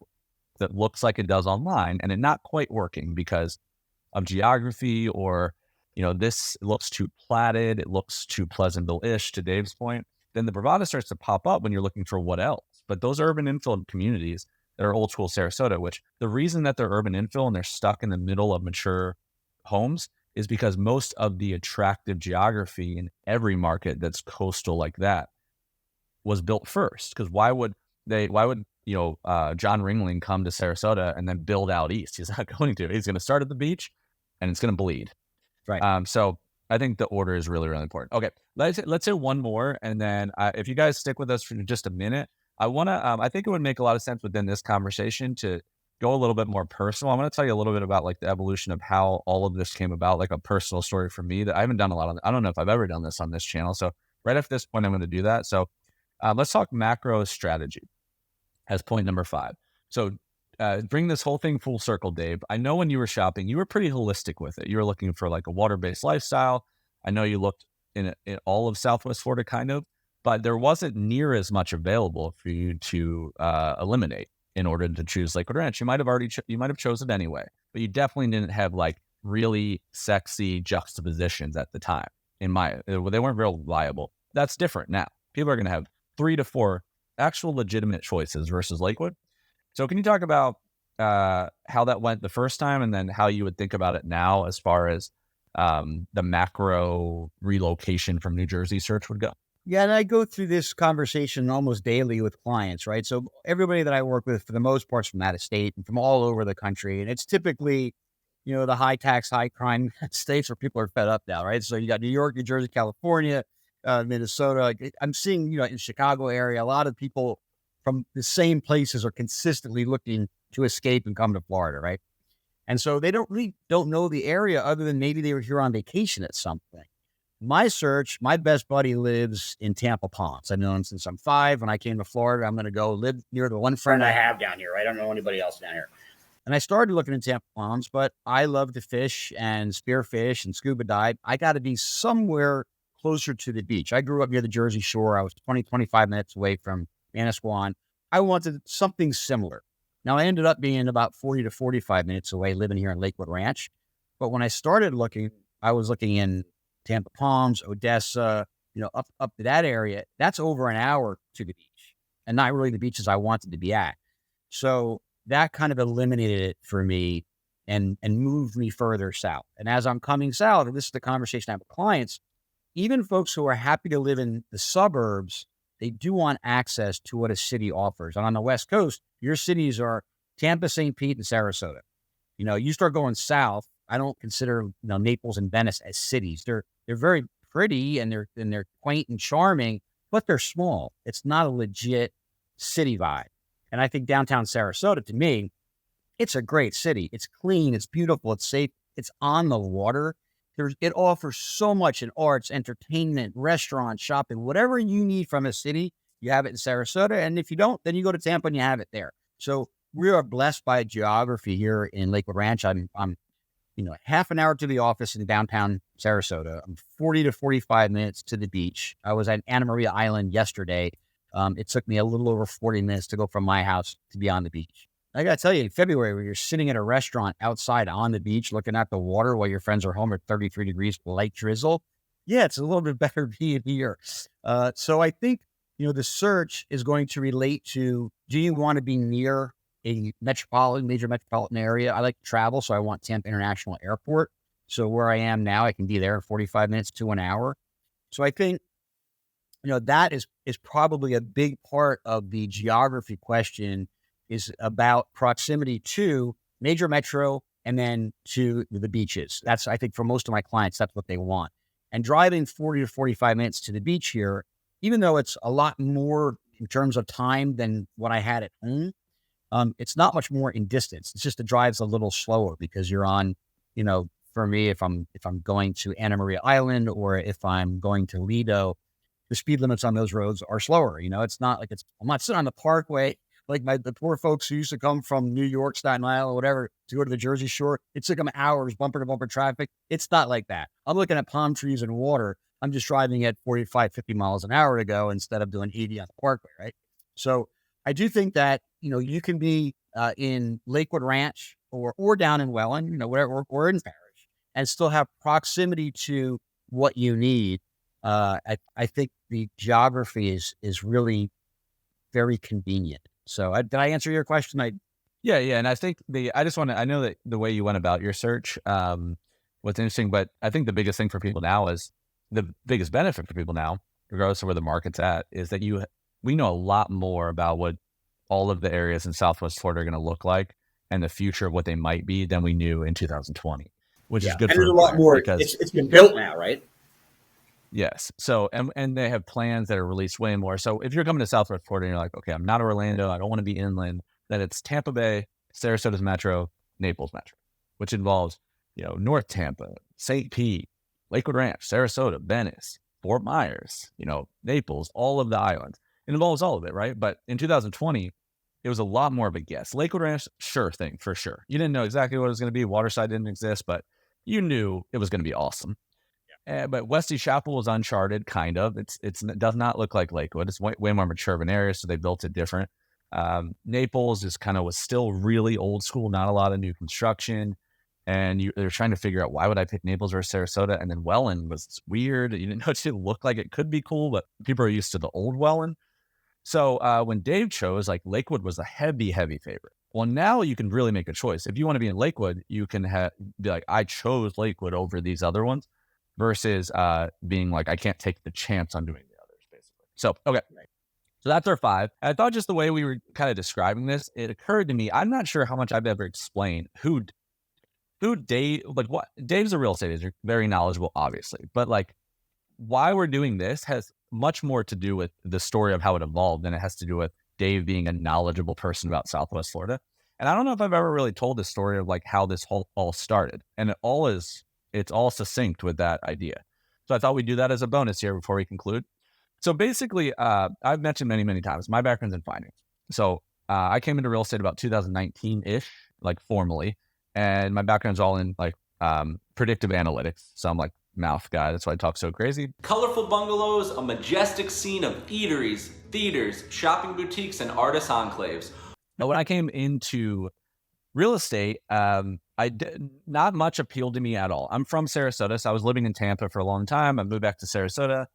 that looks like it does online, and it not quite working because of geography, or this looks too platted, it looks too Pleasantville-ish, to Dave's point, then the Bravada starts to pop up when you're looking for what else. But those urban infill communities that are old school Sarasota, which the reason that they're urban infill and they're stuck in the middle of mature homes is because most of the attractive geography in every market that's coastal like that was built first. Because why would John Ringling come to Sarasota and then build out east? He's not going to. He's going to start at the beach and it's going to bleed. Right. So I think the order is really, really important. Okay, let's hit one more, and then if you guys stick with us for just a minute, I think it would make a lot of sense within this conversation to go a little bit more personal. I want to tell you a little bit about like the evolution of how all of this came about, like a personal story for me that I haven't done a lot on. I don't know if I've ever done this on this channel. So right after this point, I'm going to do that. So let's talk macro strategy as point number 5. So bring this whole thing full circle, Dave. I know when you were shopping, you were pretty holistic with it. You were looking for like a water-based lifestyle. I know you looked in all of Southwest Florida kind of, but there wasn't near as much available for you to eliminate in order to choose Lakewood Ranch. You might have chosen it anyway, but you definitely didn't have like really sexy juxtapositions at the time. They weren't real viable. That's different now. People are going to have 3 to 4 actual legitimate choices versus Lakewood. So can you talk about how that went the first time, and then how you would think about it now as far as the macro relocation from New Jersey search would go? Yeah, and I go through this conversation almost daily with clients, right? So everybody that I work with, for the most part, is from out of state and from all over the country. And it's typically, the high tax, high crime states where people are fed up now, right? So you got New York, New Jersey, California, Minnesota. I'm seeing, in Chicago area, a lot of people from the same places are consistently looking to escape and come to Florida, right? And so they don't know the area other than maybe they were here on vacation at some point. My best buddy lives in Tampa Palms. I've known him since I'm 5. When I came to Florida, I'm going to go live near the one friend I have down here. I don't know anybody else down here. And I started looking in Tampa Palms, but I love to fish and spearfish and scuba dive. I got to be somewhere closer to the beach. I grew up near the Jersey Shore. I was 25 minutes away from Manasquan. I wanted something similar. Now, I ended up being about 40 to 45 minutes away, living here in Lakewood Ranch. But when I started looking, I was looking in Tampa Palms, Odessa, up to that area. That's over an hour to the beach, and not really the beaches I wanted to be at. So that kind of eliminated it for me and moved me further south. And as I'm coming south, and this is the conversation I have with clients, even folks who are happy to live in the suburbs, they do want access to what a city offers. And on the West Coast, your cities are Tampa, St. Pete, and Sarasota. You start going south, I don't consider Naples and Venice as cities. They're very pretty and they're quaint and charming, but they're small. It's not a legit city vibe. And I think downtown Sarasota, to me, it's a great city. It's clean, it's beautiful, it's safe, it's on the water. It offers so much in arts, entertainment, restaurants, shopping, whatever you need from a city, you have it in Sarasota. And if you don't, then you go to Tampa and you have it there. So we are blessed by geography here in Lakewood Ranch. I'm half an hour to the office in downtown Sarasota. I'm 40 to 45 minutes to the beach. I was at Anna Maria Island yesterday. It took me a little over 40 minutes to go from my house to be on the beach. I got to tell you, in February, where you're sitting at a restaurant outside on the beach, looking at the water while your friends are home at 33 degrees, light drizzle. Yeah, it's a little bit better being here. So I think, the search is going to relate to, do you want to be near a major metropolitan area? I like to travel, so I want Tampa International Airport. So where I am now, I can be there in 45 minutes to an hour. So I think, that is probably a big part of the geography question, is about proximity to major metro and then to the beaches. That's, I think, for most of my clients, that's what they want. And driving 40 to 45 minutes to the beach here, even though it's a lot more in terms of time than what I had at home, it's not much more in distance. It's just the drive's a little slower because you're on, for me, if I'm going to Anna Maria Island or if I'm going to Lido, the speed limits on those roads are slower. It's not like I'm not sitting on the parkway like the poor folks who used to come from New York, Staten Island, or whatever, to go to the Jersey Shore. It took them hours, bumper to bumper traffic. It's not like that. I'm looking at palm trees and water. I'm just driving at 45, 50 miles an hour to go instead of doing 80 on the parkway, right? So I do think that, you can be in Lakewood Ranch or down in Welland, whatever, or in Parish, and still have proximity to what you need. I think the geography is really very convenient. So did I answer your question? Yeah, yeah, and I think I know that the way you went about your search, what's interesting, but I think the biggest thing for people now is the biggest benefit for people now, regardless of where the market's at, is that we know a lot more about what all of the areas in Southwest Florida are going to look like and the future of what they might be than we knew in 2020, which is Yeah, good and for there's a lot buyers more. because It's been built now, right? yes. So, and they have plans that are released way more. So if you're coming to Southwest Florida and you're like, okay, I'm not Orlando, I don't want to be inland, then it's Tampa Bay, Sarasota's Metro, Naples Metro, which involves, North Tampa, St. Pete, Lakewood Ranch, Sarasota, Venice, Fort Myers, Naples, all of the islands. It involves all of it, right? But in 2020, it was a lot more of a guess. Lakewood Ranch, sure thing, for sure. You didn't know exactly what it was going to be. Waterside didn't exist, but you knew it was going to be awesome. But Westy Chapel was uncharted, kind of. It does not look like Lakewood. It's way more mature of an area, so they built it different. Naples was still really old school, not a lot of new construction. And they're trying to figure out, why would I pick Naples or Sarasota? And then Welland was weird. You didn't know it didn't look like it could be cool, but people are used to the old Welland. So when Dave chose, like, Lakewood was a heavy, heavy favorite. Well, now you can really make a choice. If you want to be in Lakewood, you can be like, I chose Lakewood over these other ones, versus being like, I can't take the chance on doing the others, basically. So, okay. So that's our 5. I thought just the way we were kind of describing this, it occurred to me, I'm not sure how much I've ever explained who Dave, like, what Dave's a real estate agent, very knowledgeable, obviously, but like, why we're doing this has much more to do with the story of how it evolved than it has to do with Dave being a knowledgeable person about Southwest Florida. And I don't know if I've ever really told the story of like how this all started. And it's all succinct with that idea. So I thought we'd do that as a bonus here before we conclude. So basically, I've mentioned many, many times, my background's in finance. So I came into real estate about 2019-ish, like formally. And my background's all in like predictive analytics. So I'm like mouth guy. That's why I talk so crazy. Colorful bungalows, a majestic scene of eateries, theaters, shopping boutiques, and artist enclaves. But when I came into real estate, not much appealed to me at all. I'm from Sarasota, so I was living in Tampa for a long time. I moved back to Sarasota,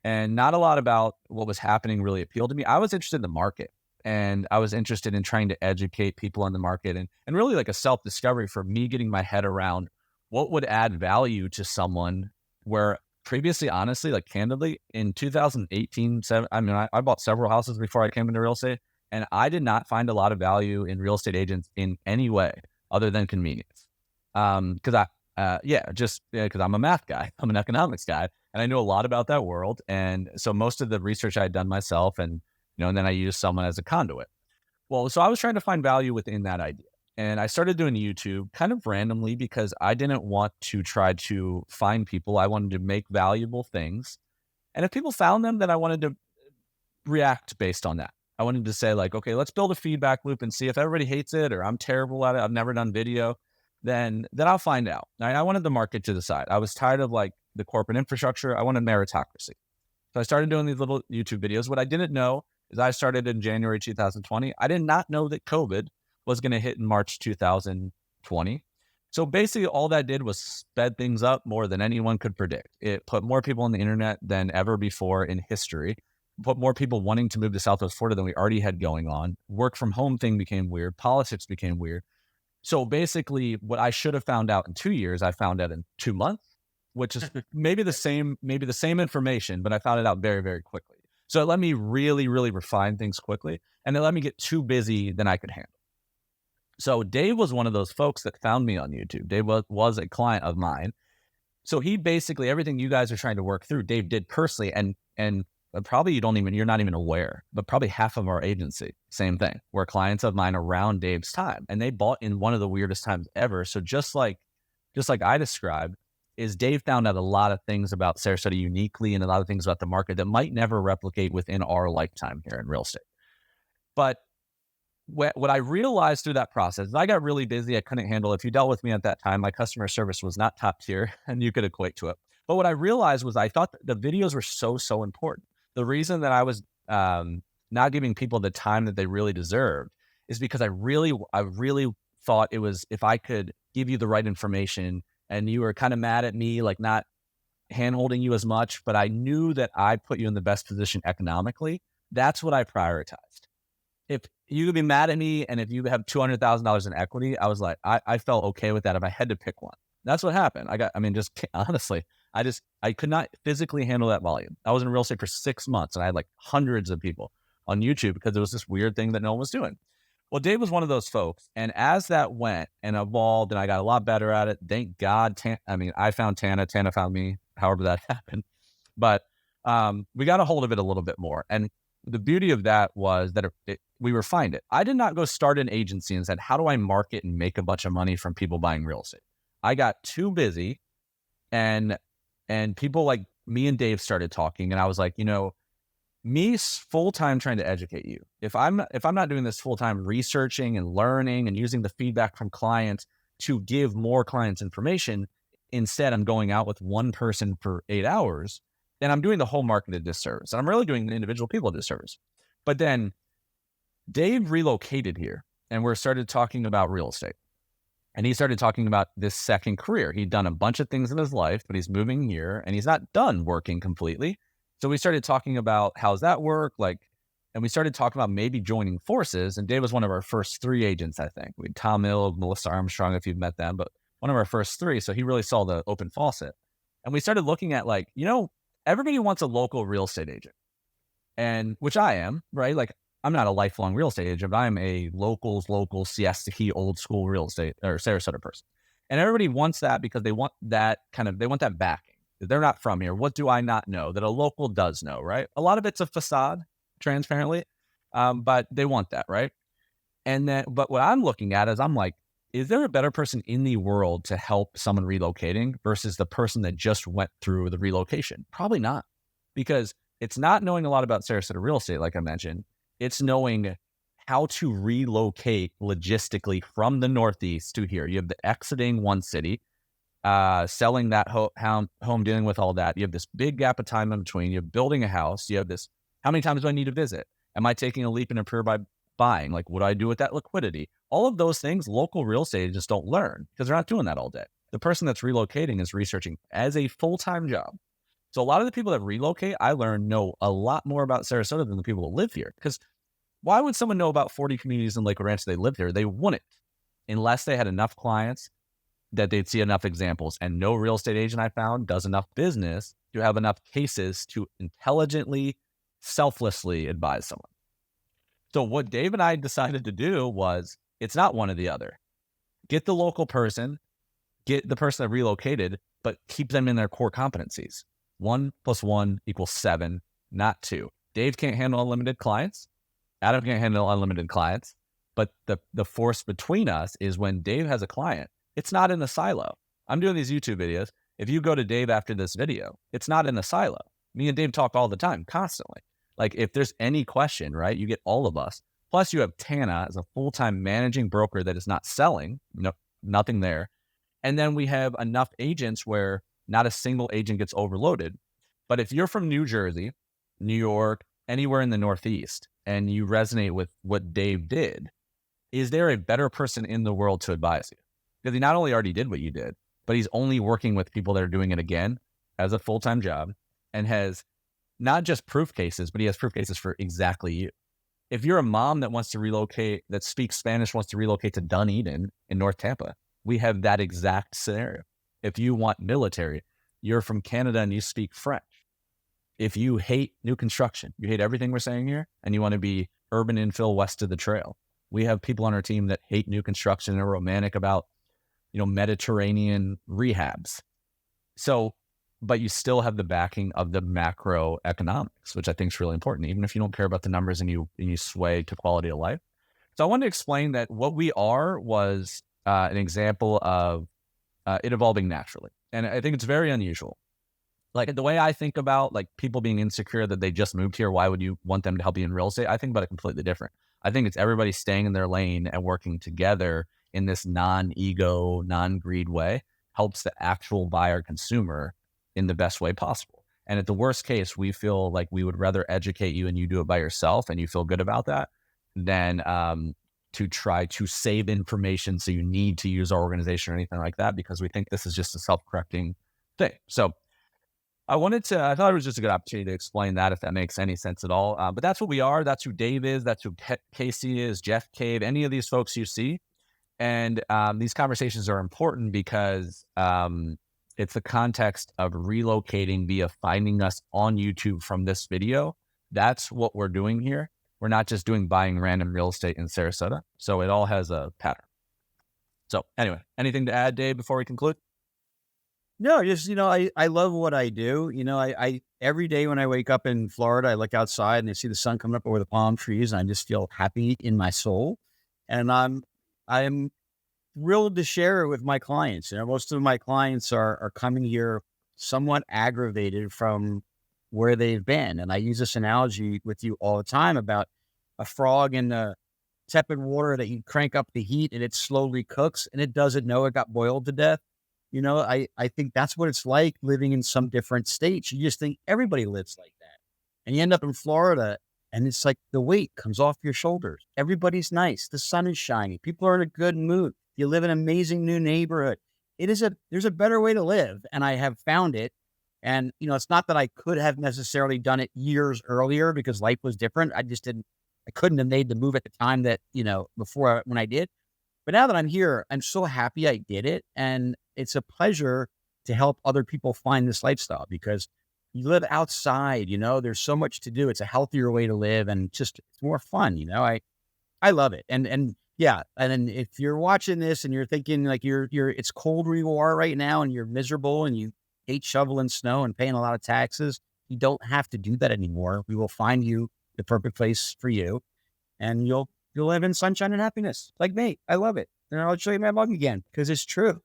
and not a lot about what was happening really appealed to me. I was interested in the market, and I was interested in trying to educate people on the market, and really like a self-discovery for me, getting my head around what would add value to someone, where previously, honestly, like candidly, in 2018, I bought several houses before I came into real estate, and I did not find a lot of value in real estate agents in any way other than convenience. Because I'm a math guy, I'm an economics guy, and I knew a lot about that world. And so most of the research I had done myself, and and then I used someone as a conduit. Well, so I was trying to find value within that idea. And I started doing YouTube kind of randomly because I didn't want to try to find people. I wanted to make valuable things. And if people found them, then I wanted to react based on that. I wanted to say like, okay, let's build a feedback loop and see if everybody hates it or I'm terrible at it. I've never done video. Then I'll find out. I wanted the market to decide. I was tired of like the corporate infrastructure. I wanted meritocracy. So I started doing these little YouTube videos. What I didn't know is I started in January 2020. I did not know that COVID was going to hit in March 2020. So basically all that did was sped things up more than anyone could predict. It put more people on the internet than ever before in history, put more people wanting to move to Southwest Florida than we already had going on. Work from home thing became weird. Politics became weird. So basically what I should have found out in 2 years, I found out in 2 months, which is maybe the same information, but I found it out very, very quickly. So it let me really, really refine things quickly, and it let me get too busy than I could handle. So Dave was one of those folks that found me on YouTube. Dave was a client of mine. So he basically, everything you guys are trying to work through, Dave did personally, and probably you're not even aware, but probably half of our agency, same thing, were clients of mine around Dave's time, and they bought in one of the weirdest times ever. So just like I described, is Dave found out a lot of things about Sarasota uniquely and a lot of things about the market that might never replicate within our lifetime here in real estate. But what I realized through that process is I got really busy. I couldn't handle it. If you dealt with me at that time, my customer service was not top tier, and you could equate to it. But what I realized was I thought the videos were so important. The reason that I was not giving people the time that they really deserved is because I really thought it was, if I could give you the right information and you were kind of mad at me, like not hand-holding you as much, but I knew that I put you in the best position economically, that's what I prioritized. If you could be mad at me and if you have $200,000 in equity, I was like, I felt okay with that if I had to pick one. That's what happened. Honestly, I could not physically handle that volume. I was in real estate for 6 months and I had like hundreds of people on YouTube because it was this weird thing that no one was doing. Well, Dave was one of those folks. And as that went and evolved and I got a lot better at it, thank God. I found Tana found me, however that happened. But we got a hold of it a little bit more. And the beauty of that was that we refined it. I did not go start an agency and said, how do I market and make a bunch of money from people buying real estate? I got too busy and people like me and Dave started talking and I was like, me full-time trying to educate you. If I'm not doing this full-time researching and learning and using the feedback from clients to give more clients information, instead I'm going out with one person for 8 hours, then I'm doing the whole market a disservice. I'm really doing the individual people a disservice. But then Dave relocated here and we started talking about real estate. And he started talking about this second career. He'd done a bunch of things in his life, but he's moving here and he's not done working completely. So we started talking about how's that work? And we started talking about maybe joining forces. And Dave was one of our first 3 agents, I think. We had Tom Mill, Melissa Armstrong, if you've met them, but one of our first 3. So he really saw the open faucet. And we started looking at everybody wants a local real estate agent. And which I am, right? Like I'm not a lifelong real estate agent, but I'm a local siesta key, old school real estate or Sarasota person. And everybody wants that because they want that backing. They're not from here. What do I not know that a local does know, right? A lot of it's a facade, transparently, but they want that, right? But what I'm looking at is I'm like, is there a better person in the world to help someone relocating versus the person that just went through the relocation? Probably not, because it's not knowing a lot about Sarasota real estate, like I mentioned. It's knowing how to relocate logistically from the Northeast to here. You have the exiting one city, selling that home, dealing with all that. You have this big gap of time in between. You're building a house. You have this, how many times do I need to visit? Am I taking a leap in a career by buying? Like, what do I do with that liquidity? All of those things, local real estate agents don't learn because they're not doing that all day. The person that's relocating is researching as a full-time job. So a lot of the people that relocate, I learned, know a lot more about Sarasota than the people that live here. Because why would someone know about 40 communities in Lakewood Ranch if they lived here? They wouldn't, unless they had enough clients that they'd see enough examples. And no real estate agent I found does enough business to have enough cases to intelligently, selflessly advise someone. So what Dave and I decided to do was, it's not one or the other. Get the local person, get the person that relocated, but keep them in their core competencies. 1 + 1 = 7, not 2. Dave can't handle unlimited clients. Adam can't handle unlimited clients. But the force between us is when Dave has a client, it's not in a silo. I'm doing these YouTube videos. If you go to Dave after this video, it's not in a silo. Me and Dave talk all the time, constantly. Like if there's any question, right, you get all of us. Plus you have Tana as a full-time managing broker that is not selling, nothing there. And then we have enough agents where not a single agent gets overloaded. But if you're from New Jersey, New York, anywhere in the Northeast, and you resonate with what Dave did, is there a better person in the world to advise you? Because he not only already did what you did, but he's only working with people that are doing it again as a full-time job and has not just proof cases, but he has proof cases for exactly you. If you're a mom that wants to relocate, that speaks Spanish, wants to relocate to Dunedin in North Tampa, we have that exact scenario. If you want military, you're from Canada and you speak French. If you hate new construction, you hate everything we're saying here, and you want to be urban infill west of the trail, we have people on our team that hate new construction and are romantic about, Mediterranean rehabs. So, but you still have the backing of the macroeconomics, which I think is really important, even if you don't care about the numbers and you sway to quality of life. So I wanted to explain that what we are was an example of it evolving naturally. And I think it's very unusual. Like the way I think about like people being insecure that they just moved here, why would you want them to help you in real estate? I think about it completely different. I think it's everybody staying in their lane and working together in this non-ego, non-greed way helps the actual buyer consumer in the best way possible. And at the worst case, we feel like we would rather educate you and you do it by yourself and you feel good about that than to try to save information so you need to use our organization or anything like that, because we think this is just a self-correcting thing. So I thought it was just a good opportunity to explain that, if that makes any sense at all. But that's what we are. That's who Dave is. That's who Casey is, Jeff Cave, any of these folks you see. And these conversations are important because it's the context of relocating via finding us on YouTube from this video. That's what we're doing here. We're not just doing buying random real estate in Sarasota. So it all has a pattern. So anyway, anything to add, Dave, before we conclude? No, just, I love what I do. I every day when I wake up in Florida, I look outside and I see the sun coming up over the palm trees, and I just feel happy in my soul. And I'm thrilled to share it with my clients. Most of my clients are coming here somewhat aggravated from where they've been. And I use this analogy with you all the time about a frog in the tepid water that you crank up the heat and it slowly cooks and it doesn't know it got boiled to death. I think that's what it's like living in some different states. You just think everybody lives like that. And you end up in Florida and it's like the weight comes off your shoulders. Everybody's nice. The sun is shining. People are in a good mood. You live in an amazing new neighborhood. There's a better way to live. And I have found it. And, it's not that I could have necessarily done it years earlier because life was different. I couldn't have made the move at the time that, before when I did. But now that I'm here, I'm so happy I did it. And it's a pleasure to help other people find this lifestyle because you live outside, there's so much to do. It's a healthier way to live and it's more fun. I love it. And yeah. And then if you're watching this and you're thinking like it's cold where you are right now and you're miserable and you hate shoveling snow and paying a lot of taxes, you don't have to do that anymore. We will find you the perfect place for you and you'll live in sunshine and happiness like me. I love it. And I'll show you my mug again because it's true.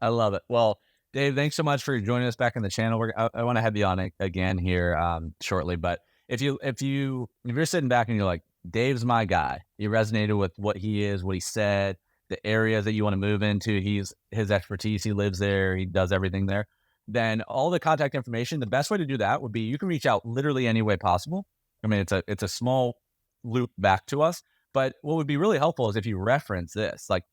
I love it. Well, Dave, thanks so much for joining us back in the channel. I want to have you on it again here shortly. But if you're sitting back and you're like, Dave's my guy, you resonated with what he is, what he said, the areas that you want to move into, his expertise, he lives there, he does everything there, then all the contact information, the best way to do that would be you can reach out literally any way possible. I mean, it's a small loop back to us, but what would be really helpful is if you reference this. Like,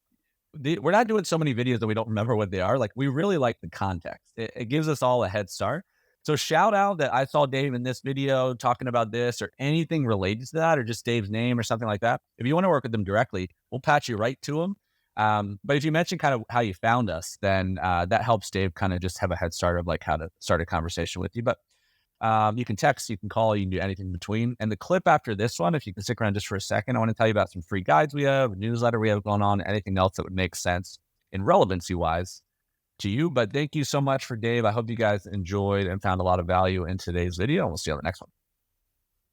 we're not doing so many videos that we don't remember what they are. Like, we really like the context. It gives us all a head start. So shout out that I saw Dave in this video talking about this or anything related to that, or just Dave's name or something like that. If you want to work with them directly, we'll patch you right to them. But if you mention kind of how you found us, then that helps Dave kind of just have a head start of like how to start a conversation with you. But you can text, you can call, you can do anything in between. And the clip after this one, if you can stick around just for a second, I want to tell you about some free guides we have, a newsletter we have going on, anything else that would make sense in relevancy wise to you. But thank you so much for Dave. I hope you guys enjoyed and found a lot of value in today's video. And we'll see you on the next one.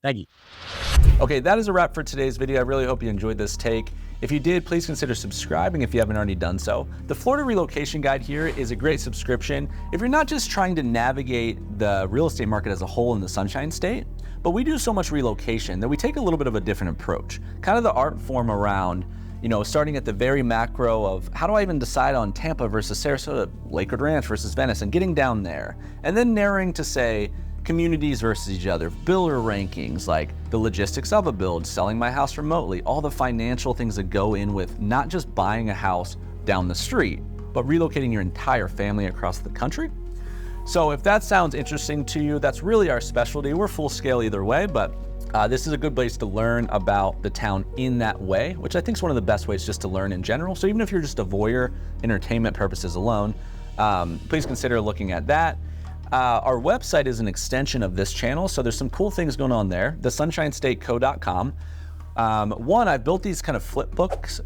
Thank you. Okay, that is a wrap for today's video. I really hope you enjoyed this take. If you did, please consider subscribing if you haven't already done so. The Florida Relocation Guide here is a great subscription if you're not just trying to navigate the real estate market as a whole in the Sunshine State, but we do so much relocation that we take a little bit of a different approach. Kind of the art form around, starting at the very macro of how do I even decide on Tampa versus Sarasota, Lakewood Ranch versus Venice, and getting down there, and then narrowing to say, communities versus each other, builder rankings, like the logistics of a build, selling my house remotely, all the financial things that go in with not just buying a house down the street, but relocating your entire family across the country. So if that sounds interesting to you, that's really our specialty. We're full scale either way, but this is a good place to learn about the town in that way, which I think is one of the best ways just to learn in general. So even if you're just a voyeur, entertainment purposes alone, please consider looking at that. Our website is an extension of this channel, so there's some cool things going on there, thesunshinestateco.com. One, I built these kind of flip books,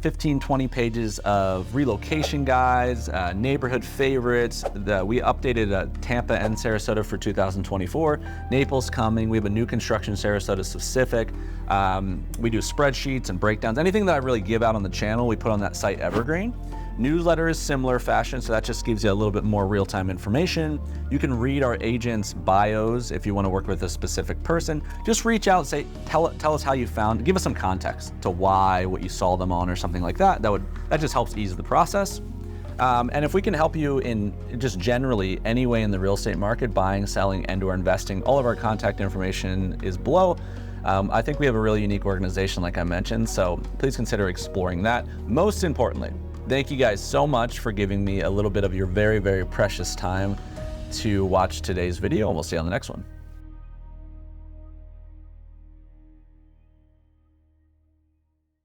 15, 20 pages of relocation guides, neighborhood favorites. We updated Tampa and Sarasota for 2024. Naples coming. We have a new construction Sarasota specific. We do spreadsheets and breakdowns. Anything that I really give out on the channel, we put on that site evergreen. Newsletter is similar fashion, so that just gives you a little bit more real-time information. You can read our agents' bios if you want to work with a specific person. Just reach out, say, tell us how you found, give us some context to why, what you saw them on or something like that. That just helps ease the process. And if we can help you in just generally any way in the real estate market, buying, selling, and or investing, all of our contact information is below. I think we have a really unique organization, like I mentioned, so please consider exploring that. Most importantly, thank you guys so much for giving me a little bit of your very, very precious time to watch today's video, and we'll see you on the next one.